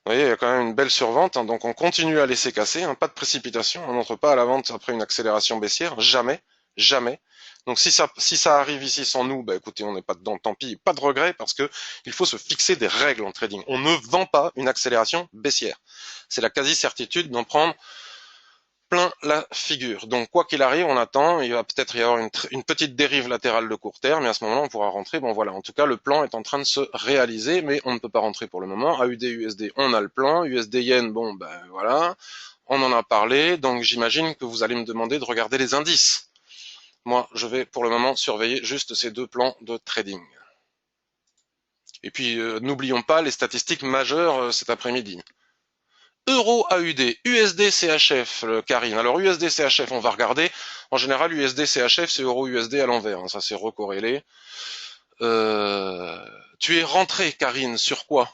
Speaker 1: Vous voyez, il y a quand même une belle survente, hein, donc on continue à laisser casser, hein, pas de précipitation, on n'entre pas à la vente après une accélération baissière, jamais, jamais. Donc si ça arrive ici sans nous, bah écoutez, on n'est pas dedans, tant pis, pas de regret parce que il faut se fixer des règles en trading. On ne vend pas une accélération baissière. C'est la quasi-certitude d'en prendre plein la figure. Donc quoi qu'il arrive, on attend, il va peut-être y avoir une petite dérive latérale de court terme, et à ce moment-là, on pourra rentrer. Bon voilà, en tout cas, le plan est en train de se réaliser, mais on ne peut pas rentrer pour le moment. AUD, USD, on a le plan. USD Yen, bon ben voilà, on en a parlé, donc j'imagine que vous allez me demander de regarder les indices. Moi, je vais pour le moment surveiller juste ces deux plans de trading. Et puis, n'oublions pas les statistiques majeures cet après-midi. Euro AUD, USD CHF, Karine. Alors USD CHF, on va regarder. En général, USD CHF, c'est Euro USD à l'envers. Hein, ça, c'est recorrélé. Tu es rentré, Karine, sur quoi?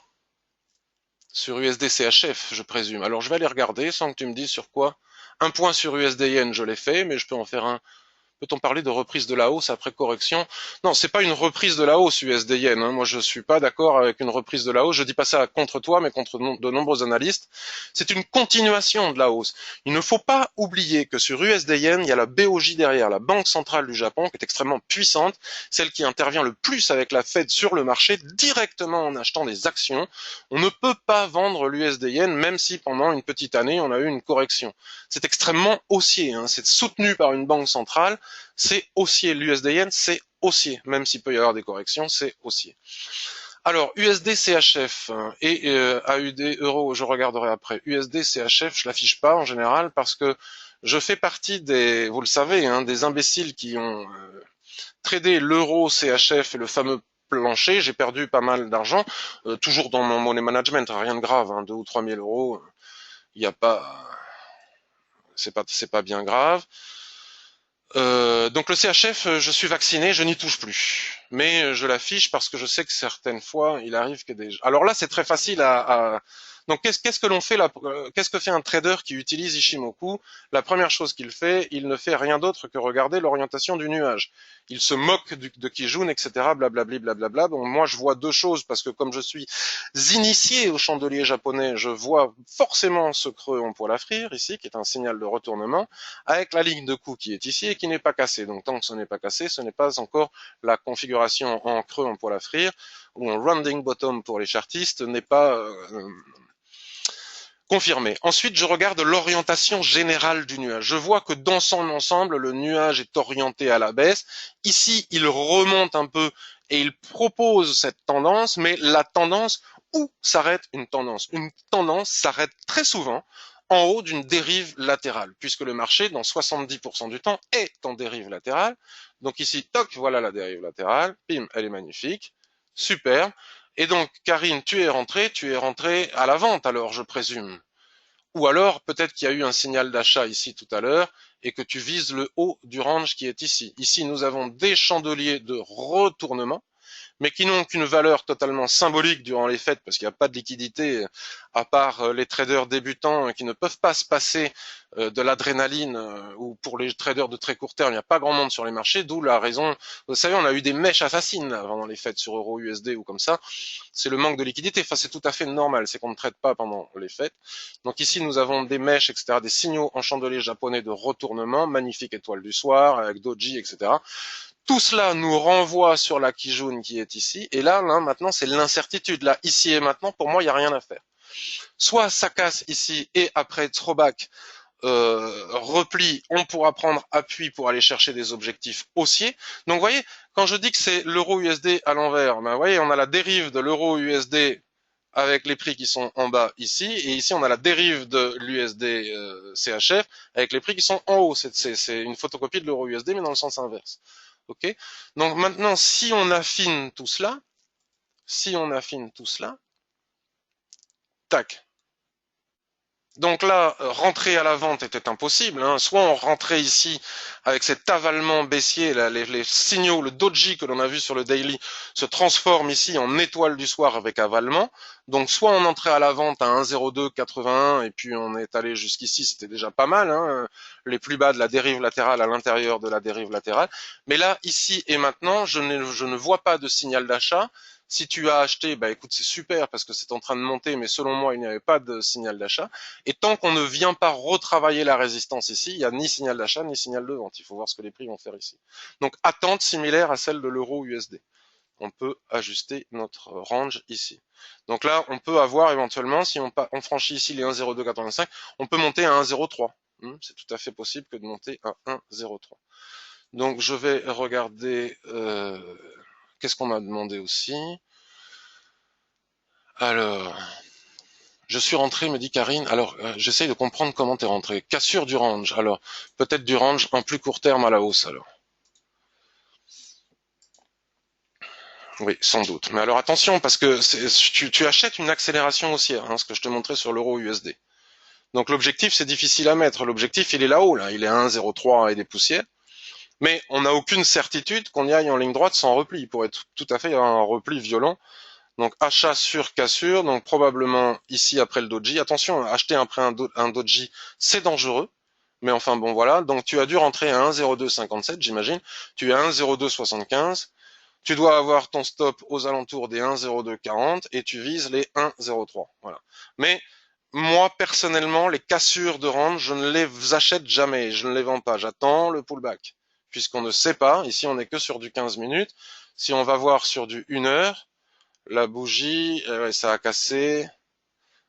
Speaker 1: Sur USD CHF, je présume. Alors, je vais aller regarder sans que tu me dises sur quoi. Un point sur USD Yen, je l'ai fait, mais je peux en faire un. Peut-on parler de reprise de la hausse après correction? Non, c'est pas une reprise de la hausse USD Yen. Hein. Moi, je suis pas d'accord avec une reprise de la hausse. Je dis pas ça contre toi, mais contre de nombreux analystes. C'est une continuation de la hausse. Il ne faut pas oublier que sur USD Yen, il y a la BOJ derrière, la Banque centrale du Japon, qui est extrêmement puissante, celle qui intervient le plus avec la Fed sur le marché, directement en achetant des actions. On ne peut pas vendre l'USD Yen, même si pendant une petite année, on a eu une correction. C'est extrêmement haussier. Hein. C'est soutenu par une banque centrale. C'est haussier. L'USD Yen, c'est haussier. Même s'il peut y avoir des corrections, c'est haussier. Alors, USD CHF et AUD euro, je regarderai après. USD CHF, je l'affiche pas en général parce que je fais partie des, vous le savez, hein, des imbéciles qui ont tradé l'euro CHF et le fameux plancher. J'ai perdu pas mal d'argent, toujours dans mon money management, rien de grave, hein, 2 ou 3 000 euros. Il n'y a pas, c'est pas bien grave. Donc le CHF, je suis vacciné, je n'y touche plus. Mais je l'affiche parce que je sais que certaines fois, il arrive que des... Alors là, c'est très facile à... Donc qu'est-ce que l'on fait là? Qu'est-ce que fait un trader qui utilise Ishimoku? La première chose qu'il fait, il ne fait rien d'autre que regarder l'orientation du nuage. Il se moque de Kijun, etc. Blablabli, blablabla. Donc moi, je vois deux choses parce que comme je suis initié au chandelier japonais, je vois forcément ce creux en poil à frire ici, qui est un signal de retournement avec la ligne de coup qui est ici et qui n'est pas cassée. Donc tant que ce n'est pas cassé, ce n'est pas encore la configuration en creux en poil à frire ou en rounding bottom pour les chartistes n'est pas confirmée. Ensuite, je regarde l'orientation générale du nuage. Je vois que dans son ensemble, le nuage est orienté à la baisse. Ici, il remonte un peu et il propose cette tendance, mais la tendance, où s'arrête une tendance? Une tendance s'arrête très souvent en haut d'une dérive latérale, puisque le marché, dans 70% du temps, est en dérive latérale. Donc ici, toc, voilà la dérive latérale, pim, elle est magnifique, super. Et donc, Karine, tu es rentré à la vente alors, je présume. Ou alors, peut-être qu'il y a eu un signal d'achat ici tout à l'heure et que tu vises le haut du range qui est ici. Ici, nous avons des chandeliers de retournement mais qui n'ont qu'une valeur totalement symbolique durant les fêtes, parce qu'il n'y a pas de liquidité, à part les traders débutants qui ne peuvent pas se passer de l'adrénaline, ou pour les traders de très court terme, il n'y a pas grand monde sur les marchés, d'où la raison, vous savez, on a eu des mèches assassines là, pendant les fêtes sur Euro USD ou comme ça, c'est le manque de liquidité, enfin c'est tout à fait normal, c'est qu'on ne trade pas pendant les fêtes. Donc ici nous avons des mèches, etc., des signaux en chandelier japonais de retournement, magnifique étoile du soir, avec doji, etc. Tout cela nous renvoie sur la Kijun qui est ici. Et là, maintenant, c'est l'incertitude. Là, ici et maintenant, pour moi, il n'y a rien à faire. Soit ça casse ici et après throwback, repli, on pourra prendre appui pour aller chercher des objectifs haussiers. Donc, vous voyez, quand je dis que c'est l'euro USD à l'envers, ben, vous voyez, on a la dérive de l'euro USD avec les prix qui sont en bas ici, et ici on a la dérive de l'USD CHF avec les prix qui sont en haut. C'est une photocopie de l'euro USD, mais dans le sens inverse. Ok. Donc maintenant, si on affine tout cela, tac. Donc là, rentrer à la vente était impossible. Hein. Soit on rentrait ici avec cet avalement baissier, là, les signaux, le doji que l'on a vu sur le daily se transforme ici en étoile du soir avec avalement. Donc soit on entrait à la vente à 1,0281 et puis on est allé jusqu'ici, c'était déjà pas mal. Hein. Les plus bas de la dérive latérale à l'intérieur de la dérive latérale. Mais là, ici et maintenant, je ne vois pas de signal d'achat. Si tu as acheté, bah écoute, c'est super parce que c'est en train de monter, mais selon moi, il n'y avait pas de signal d'achat. Et tant qu'on ne vient pas retravailler la résistance ici, il n'y a ni signal d'achat ni signal de vente. Il faut voir ce que les prix vont faire ici. Donc attente similaire à celle de l'euro USD. On peut ajuster notre range ici. Donc là, on peut avoir éventuellement, si on franchit ici les 1,0285, on peut monter à 1,03. C'est tout à fait possible que de monter à 1,03. Donc je vais regarder, qu'est-ce qu'on m'a demandé aussi. Alors, je suis rentré, me dit Karine. Alors, j'essaye de comprendre comment tu es rentré. Cassure du range. Alors, peut-être du range en plus court terme à la hausse alors. Oui, sans doute. Mais alors attention, parce que tu achètes une accélération haussière, ce que je te montrais sur l'euro USD. Donc l'objectif, c'est difficile à mettre. L'objectif, il est là-haut, là. Il est à 1,03 et des poussières. Mais on n'a aucune certitude qu'on y aille en ligne droite sans repli. Il pourrait tout à fait y avoir un repli violent. Donc achat sur cassure, donc probablement ici après le doji. Attention, acheter après un doji, c'est dangereux. Mais enfin bon voilà, donc tu as dû rentrer à 1,0257 j'imagine. Tu es à 1,0275. Tu dois avoir ton stop aux alentours des 1,0240 et tu vises les 1,03. Voilà. Mais moi personnellement, les cassures de range, je ne les achète jamais, je ne les vends pas. J'attends le pullback, puisqu'on ne sait pas. Ici, on n'est que sur du 15 minutes. Si on va voir sur du 1 heure, la bougie, ça a cassé.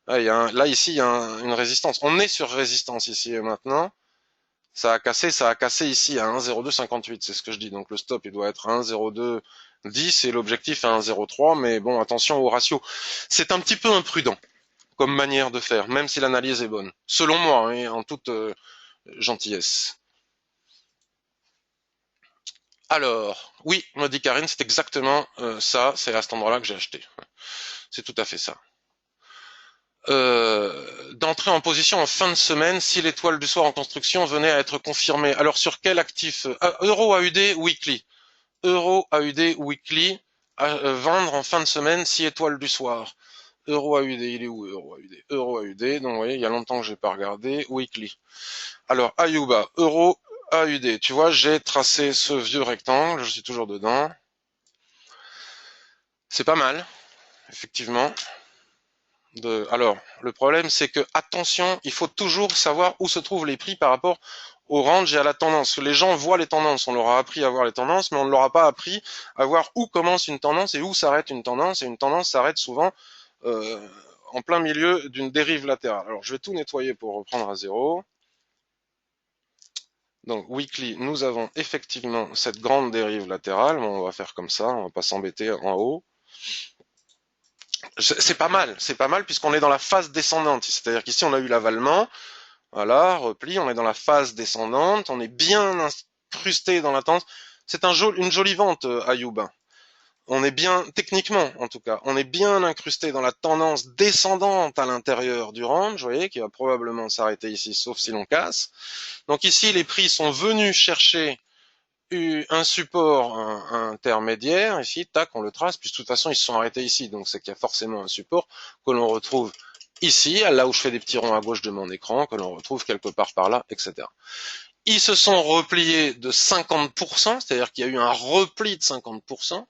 Speaker 1: Ah, là ici, il y a une résistance. On est sur résistance ici et maintenant. Ça a cassé ici à 1,0258, c'est ce que je dis. Donc le stop, il doit être à 1,0210 et l'objectif à 1,03. Mais bon, attention au ratio. C'est un petit peu imprudent comme manière de faire, même si l'analyse est bonne. Selon moi, en toute gentillesse. Alors, oui, me dit Karine, c'est exactement ça. C'est à cet endroit-là que j'ai acheté. C'est tout à fait ça. D'entrer en position en fin de semaine si l'étoile du soir en construction venait à être confirmée. Alors sur quel actif? Euro AUD weekly. Euro AUD weekly à vendre en fin de semaine si étoile du soir. Euro AUD, il est où Euro AUD? Euro AUD, donc vous voyez, il y a longtemps que j'ai pas regardé. Weekly. Alors Ayuba, Euro AUD. Tu vois, j'ai tracé ce vieux rectangle, je suis toujours dedans. C'est pas mal, effectivement. Alors, le problème, c'est que, attention, il faut toujours savoir où se trouvent les prix par rapport au range et à la tendance. Les gens voient les tendances, on leur a appris à voir les tendances, mais on ne leur a pas appris à voir où commence une tendance et où s'arrête une tendance. Et une tendance s'arrête souvent euh, en plein milieu d'une dérive latérale. Alors, je vais tout nettoyer pour reprendre à zéro. Donc, weekly, nous avons effectivement cette grande dérive latérale. Bon, on va faire comme ça, on va pas s'embêter en haut. C'est pas mal puisqu'on est dans la phase descendante. C'est-à-dire qu'ici, on a eu l'avalement. Voilà, repli, on est dans la phase descendante, on est bien incrusté dans la tendance. C'est une jolie vente, Ayoub. On est bien, techniquement en tout cas, on est bien incrusté dans la tendance descendante à l'intérieur du range, vous voyez, qui va probablement s'arrêter ici, sauf si l'on casse. Donc ici, les prix sont venus chercher un support intermédiaire, ici, tac, on le trace, puis de toute façon, ils se sont arrêtés ici, donc c'est qu'il y a forcément un support que l'on retrouve ici, là où je fais des petits ronds à gauche de mon écran, que l'on retrouve quelque part par là, etc. Ils se sont repliés de 50%, c'est-à-dire qu'il y a eu un repli de 50%.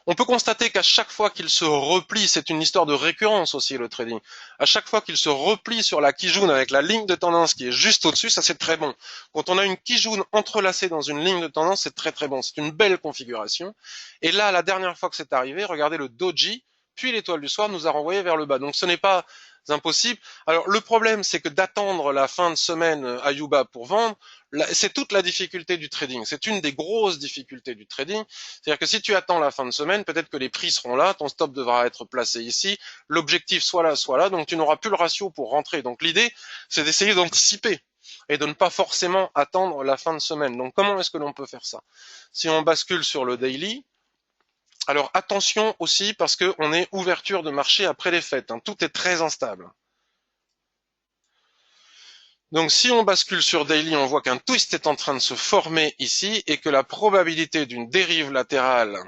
Speaker 1: On peut constater qu'à chaque fois qu'il se replie, c'est une histoire de récurrence aussi le trading. À chaque fois qu'il se replie sur la Kijun avec la ligne de tendance qui est juste au-dessus, ça c'est très bon. Quand on a une Kijun entrelacée dans une ligne de tendance, c'est très très bon. C'est une belle configuration. Et là, la dernière fois que c'est arrivé, regardez le Doji, puis l'étoile du soir nous a renvoyé vers le bas. Donc ce n'est pas impossible. Alors le problème, c'est que d'attendre la fin de semaine Ayuba pour vendre, c'est toute la difficulté du trading. C'est une des grosses difficultés du trading. C'est-à-dire que si tu attends la fin de semaine, peut-être que les prix seront là, ton stop devra être placé ici, l'objectif soit là, donc tu n'auras plus le ratio pour rentrer. Donc l'idée, c'est d'essayer d'anticiper et de ne pas forcément attendre la fin de semaine. Donc comment est-ce que l'on peut faire ça? Si on bascule sur le daily, alors attention aussi parce qu'on est ouverture de marché après les fêtes. Tout est très instable. Donc si on bascule sur daily, on voit qu'un twist est en train de se former ici et que la probabilité d'une dérive latérale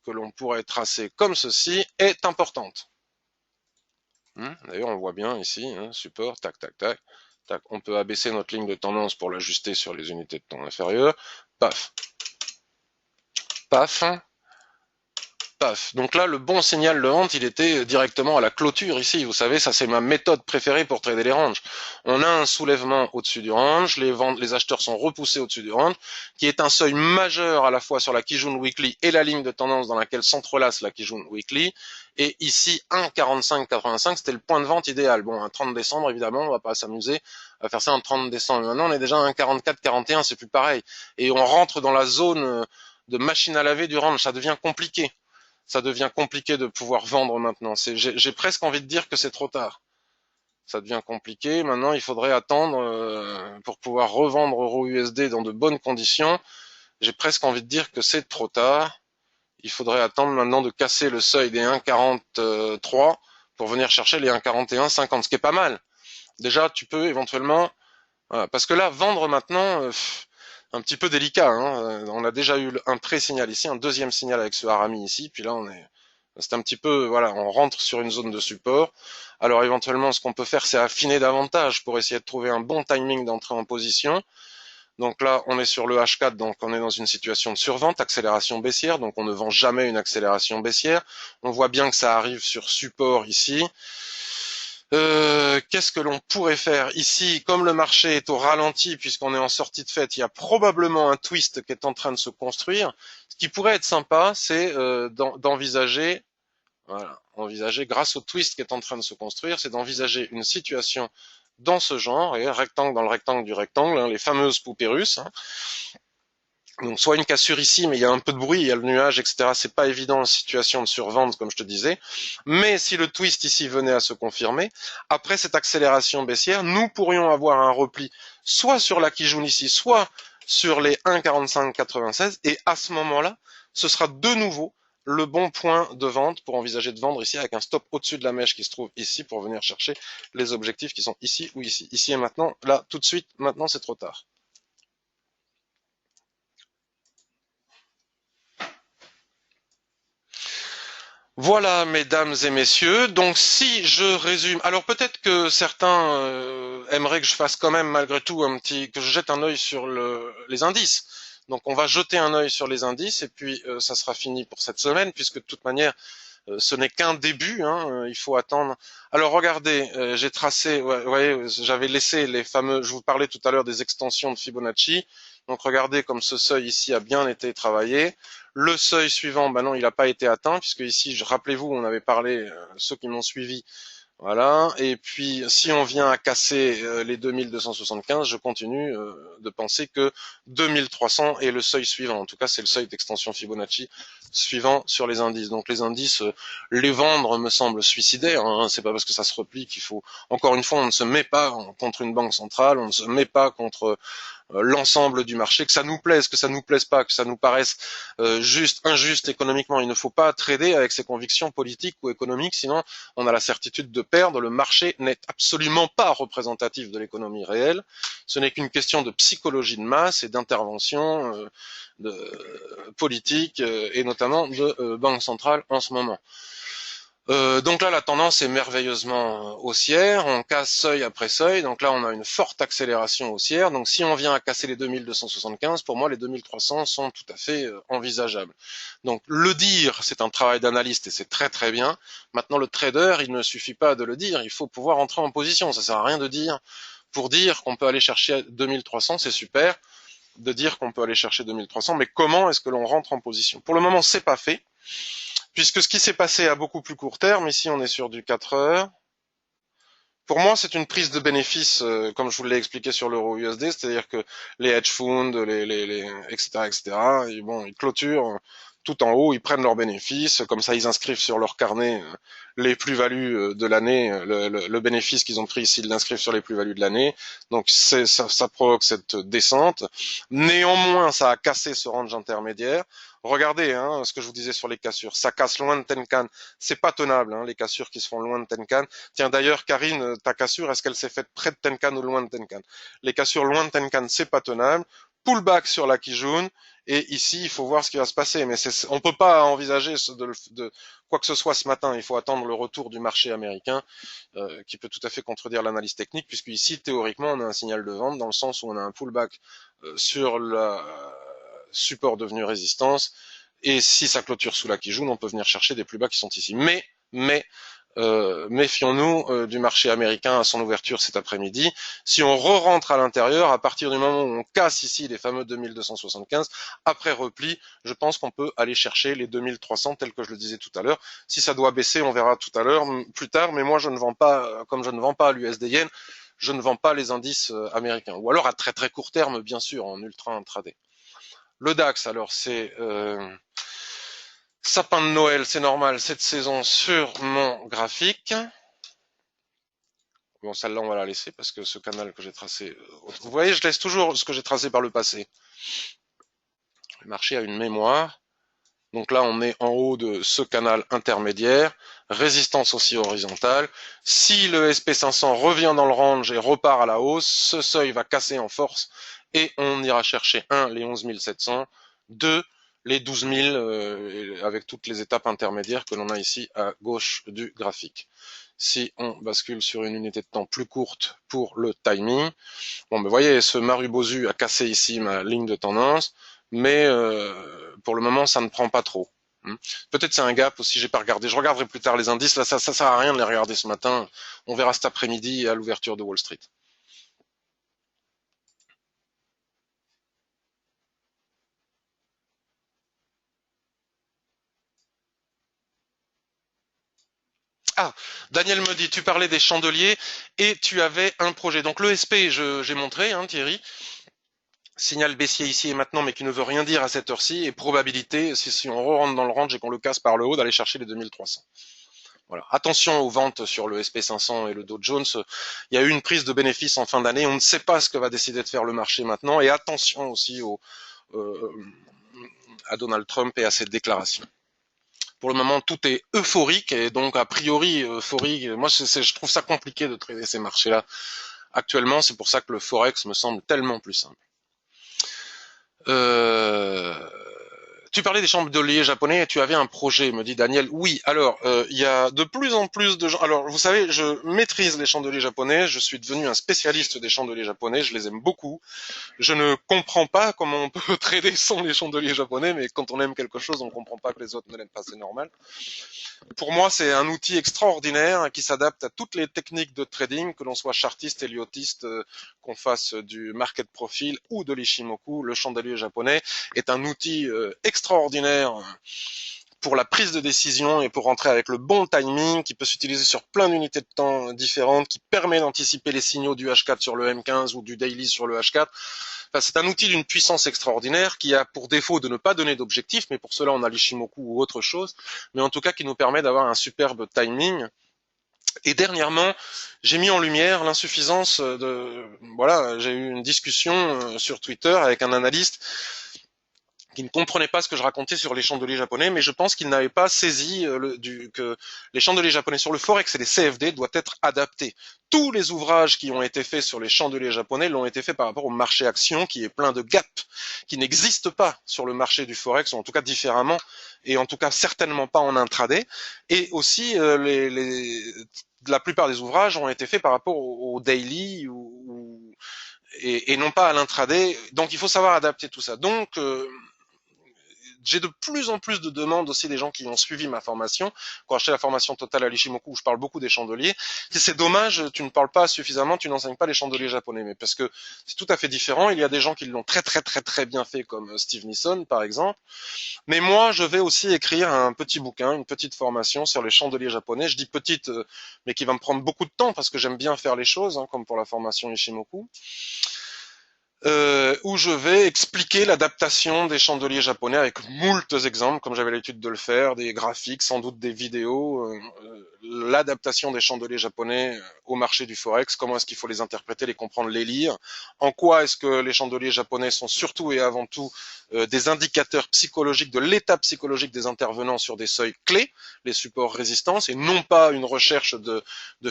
Speaker 1: que l'on pourrait tracer comme ceci est importante. D'ailleurs, on voit bien ici, support, tac, tac, tac, tac. On peut abaisser notre ligne de tendance pour l'ajuster sur les unités de temps inférieures. Paf, paf, paf. Donc là, le bon signal de vente, il était directement à la clôture ici. Vous savez, ça c'est ma méthode préférée pour trader les ranges. On a un soulèvement au-dessus du range, les acheteurs sont repoussés au-dessus du range, qui est un seuil majeur à la fois sur la Kijun Weekly et la ligne de tendance dans laquelle s'entrelace la Kijun Weekly. Et ici, 1,4585, c'était le point de vente idéal. Bon, un 30 décembre, évidemment, on va pas s'amuser à faire ça un 30 décembre. Maintenant, on est déjà à 1,4441, c'est plus pareil. Et on rentre dans la zone de machine à laver du range, ça devient compliqué. Ça devient compliqué de pouvoir vendre maintenant. J'ai presque envie de dire que c'est trop tard. Ça devient compliqué. Maintenant, il faudrait attendre pour pouvoir revendre euro USD dans de bonnes conditions. J'ai presque envie de dire que c'est trop tard. Il faudrait attendre maintenant de casser le seuil des 1,43 pour venir chercher les 1,4150, ce qui est pas mal. Déjà, tu peux éventuellement... Voilà, parce que là, vendre maintenant, un petit peu délicat. Hein. On a déjà eu un pré-signal ici, un deuxième signal avec ce harami ici, puis là c'est un petit peu, voilà, on rentre sur une zone de support. Alors éventuellement, ce qu'on peut faire, c'est affiner davantage pour essayer de trouver un bon timing d'entrée en position. Donc là, on est sur le H4, donc on est dans une situation de survente, accélération baissière, donc on ne vend jamais une accélération baissière. On voit bien que ça arrive sur support ici. Qu'est-ce que l'on pourrait faire ici? Comme le marché est au ralenti, puisqu'on est en sortie de fête, il y a probablement un twist qui est en train de se construire. Ce qui pourrait être sympa, c'est d'envisager, voilà, envisager grâce au twist qui est en train de se construire, c'est d'envisager une situation dans ce genre, et rectangle dans le rectangle du rectangle, hein, les fameuses poupées russes. Hein. Donc soit une cassure ici, mais il y a un peu de bruit, il y a le nuage, etc. C'est pas évident en situation de survente, comme je te disais. Mais si le twist ici venait à se confirmer, après cette accélération baissière, nous pourrions avoir un repli soit sur la Kijun ici, soit sur les 1,4596, et à ce moment-là, ce sera de nouveau le bon point de vente pour envisager de vendre ici avec un stop au-dessus de la mèche qui se trouve ici pour venir chercher les objectifs qui sont ici ou ici. Ici et maintenant, là, tout de suite, maintenant c'est trop tard. Voilà, mesdames et messieurs. Donc, si je résume, alors peut-être que certains aimeraient que je fasse quand même malgré tout que je jette un œil sur les indices. Donc, on va jeter un œil sur les indices et puis ça sera fini pour cette semaine puisque de toute manière, ce n'est qu'un début. Hein, il faut attendre. Alors, regardez, j'ai tracé, ouais, ouais, j'avais laissé les fameux. Je vous parlais tout à l'heure des extensions de Fibonacci. Donc, regardez comme ce seuil ici a bien été travaillé. Le seuil suivant, ben non, il n'a pas été atteint, puisque ici, rappelez-vous, on avait parlé, ceux qui m'ont suivi, voilà. Et puis, si on vient à casser les 2275, je continue de penser que 2300 est le seuil suivant. En tout cas, c'est le seuil d'extension Fibonacci suivant sur les indices. Donc, les indices, les vendre me semble suicidaire. Hein. C'est pas parce que ça se replie qu'il faut. Encore une fois, on ne se met pas contre une banque centrale, on ne se met pas contre l'ensemble du marché, que ça nous plaise, que ça nous plaise pas, que ça nous paraisse injuste économiquement. Il ne faut pas trader avec ses convictions politiques ou économiques, sinon on a la certitude de perdre. Le marché n'est absolument pas représentatif de l'économie réelle. Ce n'est qu'une question de psychologie de masse et d'intervention politique et notamment de banque centrale en ce moment. Donc là, la tendance est merveilleusement haussière. On casse seuil après seuil. Donc là, on a une forte accélération haussière. Donc si on vient à casser les 2275, pour moi, les 2300 sont tout à fait envisageables. Donc le dire, c'est un travail d'analyste et c'est très très bien. Maintenant, le trader, il ne suffit pas de le dire. Il faut pouvoir entrer en position. Ça sert à rien de dire. Pour dire qu'on peut aller chercher 2300, c'est super. De dire qu'on peut aller chercher 2300, mais comment est-ce que l'on rentre en position? Pour le moment, c'est pas fait. Puisque ce qui s'est passé à beaucoup plus court terme, ici on est sur du 4 heures, pour moi c'est une prise de bénéfice, comme je vous l'ai expliqué sur l'euro USD, c'est-à-dire que les hedge funds, etc., etc., et bon, ils clôturent tout en haut, ils prennent leurs bénéfices, comme ça ils inscrivent sur leur carnet les plus-values de l'année, le bénéfice qu'ils ont pris, s'ils l'inscrivent sur les plus-values de l'année, donc ça provoque cette descente. Néanmoins, ça a cassé ce range intermédiaire. Regardez hein, ce que je vous disais sur les cassures, ça casse loin de Tenkan, c'est pas tenable, hein, les cassures qui se font loin de Tenkan. Tiens d'ailleurs, Karine, ta cassure, est-ce qu'elle s'est faite près de Tenkan ou loin de Tenkan? Les cassures loin de Tenkan, c'est pas tenable. Pullback sur la Kijun, et ici, il faut voir ce qui va se passer. Mais on peut pas envisager de quoi que ce soit ce matin. Il faut attendre le retour du marché américain, qui peut tout à fait contredire l'analyse technique, puisque ici, théoriquement, on a un signal de vente dans le sens où on a un pullback sur le support devenu résistance, Et si ça clôture sous la Kijun, on peut venir chercher des plus bas qui sont ici. Mais méfions-nous du marché américain à son ouverture cet après-midi. Si on re-rentre à l'intérieur, à partir du moment où on casse ici les fameux 2275, après repli, je pense qu'on peut aller chercher les 2300 tel que je le disais tout à l'heure. Si ça doit baisser, on verra tout à l'heure, plus tard, mais moi je ne vends pas, comme je ne vends pas l'USD Yen, je ne vends pas les indices américains. Ou alors à très très court terme, bien sûr, en ultra intraday. Le DAX, alors c'est sapin de Noël, c'est normal, cette saison sur mon graphique. Bon, celle-là, on va la laisser parce que ce canal que j'ai tracé... Vous voyez, je laisse toujours ce que j'ai tracé par le passé. Le marché a une mémoire. Donc là, on est en haut de ce canal intermédiaire. Résistance aussi horizontale. Si le SP500 revient dans le range et repart à la hausse, ce seuil va casser en force et on ira chercher 1, les 11 700, 2, les 12 000 avec toutes les étapes intermédiaires que l'on a ici à gauche du graphique. Si on bascule sur une unité de temps plus courte pour le timing, bon, ben, vous voyez, ce Marubozu a cassé ici ma ligne de tendance, mais pour le moment, ça ne prend pas trop. Peut-être c'est un gap aussi, j'ai pas regardé. Je regarderai plus tard les indices. Là, ça sert à rien de les regarder ce matin. On verra cet après-midi à l'ouverture de Wall Street. Ah, Daniel me dit, tu parlais des chandeliers et tu avais un projet. Donc l'ESP, j'ai montré, hein, Thierry. Signal baissier ici et maintenant, mais qui ne veut rien dire à cette heure-ci, et probabilité, si on rentre dans le range et qu'on le casse par le haut, d'aller chercher les 2300. Voilà. Attention aux ventes sur le SP500 et le Dow Jones. Il y a eu une prise de bénéfices en fin d'année. On ne sait pas ce que va décider de faire le marché maintenant. Et attention aussi euh, à Donald Trump et à ses déclarations. Pour le moment, tout est euphorique et donc a priori euphorique. Moi, je trouve ça compliqué de trader ces marchés-là actuellement. C'est pour ça que le forex me semble tellement plus simple. Euh, Tu parlais des chandeliers japonais et tu avais un projet, me dit Daniel. Oui, alors il y a de plus en plus de gens. Alors vous savez, je maîtrise les chandeliers japonais. Je suis devenu un spécialiste des chandeliers japonais. Je les aime beaucoup. Je ne comprends pas comment on peut trader sans les chandeliers japonais, mais quand on aime quelque chose, on ne comprend pas que les autres ne l'aiment pas. C'est normal. Pour moi, c'est un outil extraordinaire qui s'adapte à toutes les techniques de trading, que l'on soit chartiste, héliotiste, qu'on fasse du market profile ou de l'Ishimoku. Le chandelier japonais est un outil extraordinaire pour la prise de décision et pour rentrer avec le bon timing, qui peut s'utiliser sur plein d'unités de temps différentes, qui permet d'anticiper les signaux du H4 sur le M15 ou du daily sur le H4. Enfin, c'est un outil d'une puissance extraordinaire qui a pour défaut de ne pas donner d'objectif, mais pour cela on a l'Ishimoku ou autre chose, mais en tout cas qui nous permet d'avoir un superbe timing. Et dernièrement, j'ai mis en lumière l'insuffisance de... Voilà, j'ai eu une discussion sur Twitter avec un analyste qui ne comprenait pas ce que je racontais sur les chandeliers japonais, mais je pense qu'il n'avait pas saisi que les chandeliers japonais sur le forex et les CFD doivent être adaptés. Tous les ouvrages qui ont été faits sur les chandeliers japonais l'ont été faits par rapport au marché action qui est plein de gaps, qui n'existent pas sur le marché du forex, ou en tout cas différemment, et en tout cas certainement pas en intraday. Et aussi, la plupart des ouvrages ont été faits par rapport au daily et non pas à l'intraday. Donc il faut savoir adapter tout ça. Donc j'ai de plus en plus de demandes aussi des gens qui ont suivi ma formation. Quand j'ai la formation totale à l'Ishimoku, où je parle beaucoup des chandeliers, c'est dommage, tu ne parles pas suffisamment, tu n'enseignes pas les chandeliers japonais, mais parce que c'est tout à fait différent. Il y a des gens qui l'ont très bien fait, comme Steve Nisson, par exemple. Mais moi, je vais aussi écrire un petit bouquin, une petite formation sur les chandeliers japonais. Je dis petite, mais qui va me prendre beaucoup de temps parce que j'aime bien faire les choses, hein, comme pour la formation Ishimoku. Où je vais expliquer l'adaptation des chandeliers japonais avec moultes exemples, comme j'avais l'habitude de le faire, des graphiques, sans doute des vidéos, l'adaptation des chandeliers japonais au marché du forex, comment est-ce qu'il faut les interpréter, les comprendre, les lire, en quoi est-ce que les chandeliers japonais sont surtout et avant tout des indicateurs psychologiques de l'état psychologique des intervenants sur des seuils clés, les supports résistance, et non pas une recherche de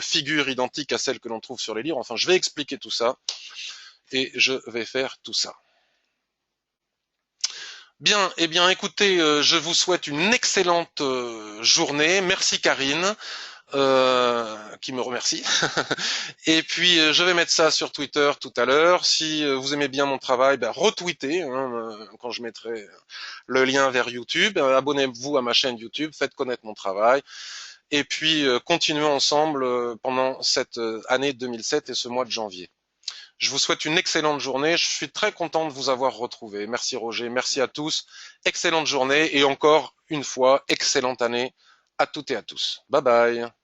Speaker 1: figures identiques à celles que l'on trouve sur les livres. Enfin, je vais expliquer tout ça. Et je vais faire tout ça. Bien, eh bien écoutez, je vous souhaite une excellente journée. Merci Karine. qui me remercie. Et puis je vais mettre ça sur Twitter tout à l'heure. Si vous aimez bien mon travail, ben, retweetez quand je mettrai le lien vers YouTube. Abonnez-vous à ma chaîne YouTube, faites connaître mon travail. Et puis continuons ensemble pendant cette année 2007 et ce mois de janvier. Je vous souhaite une excellente journée. Je suis très content de vous avoir retrouvé. Merci Roger, merci à tous. Excellente journée et encore une fois, excellente année à toutes et à tous. Bye bye.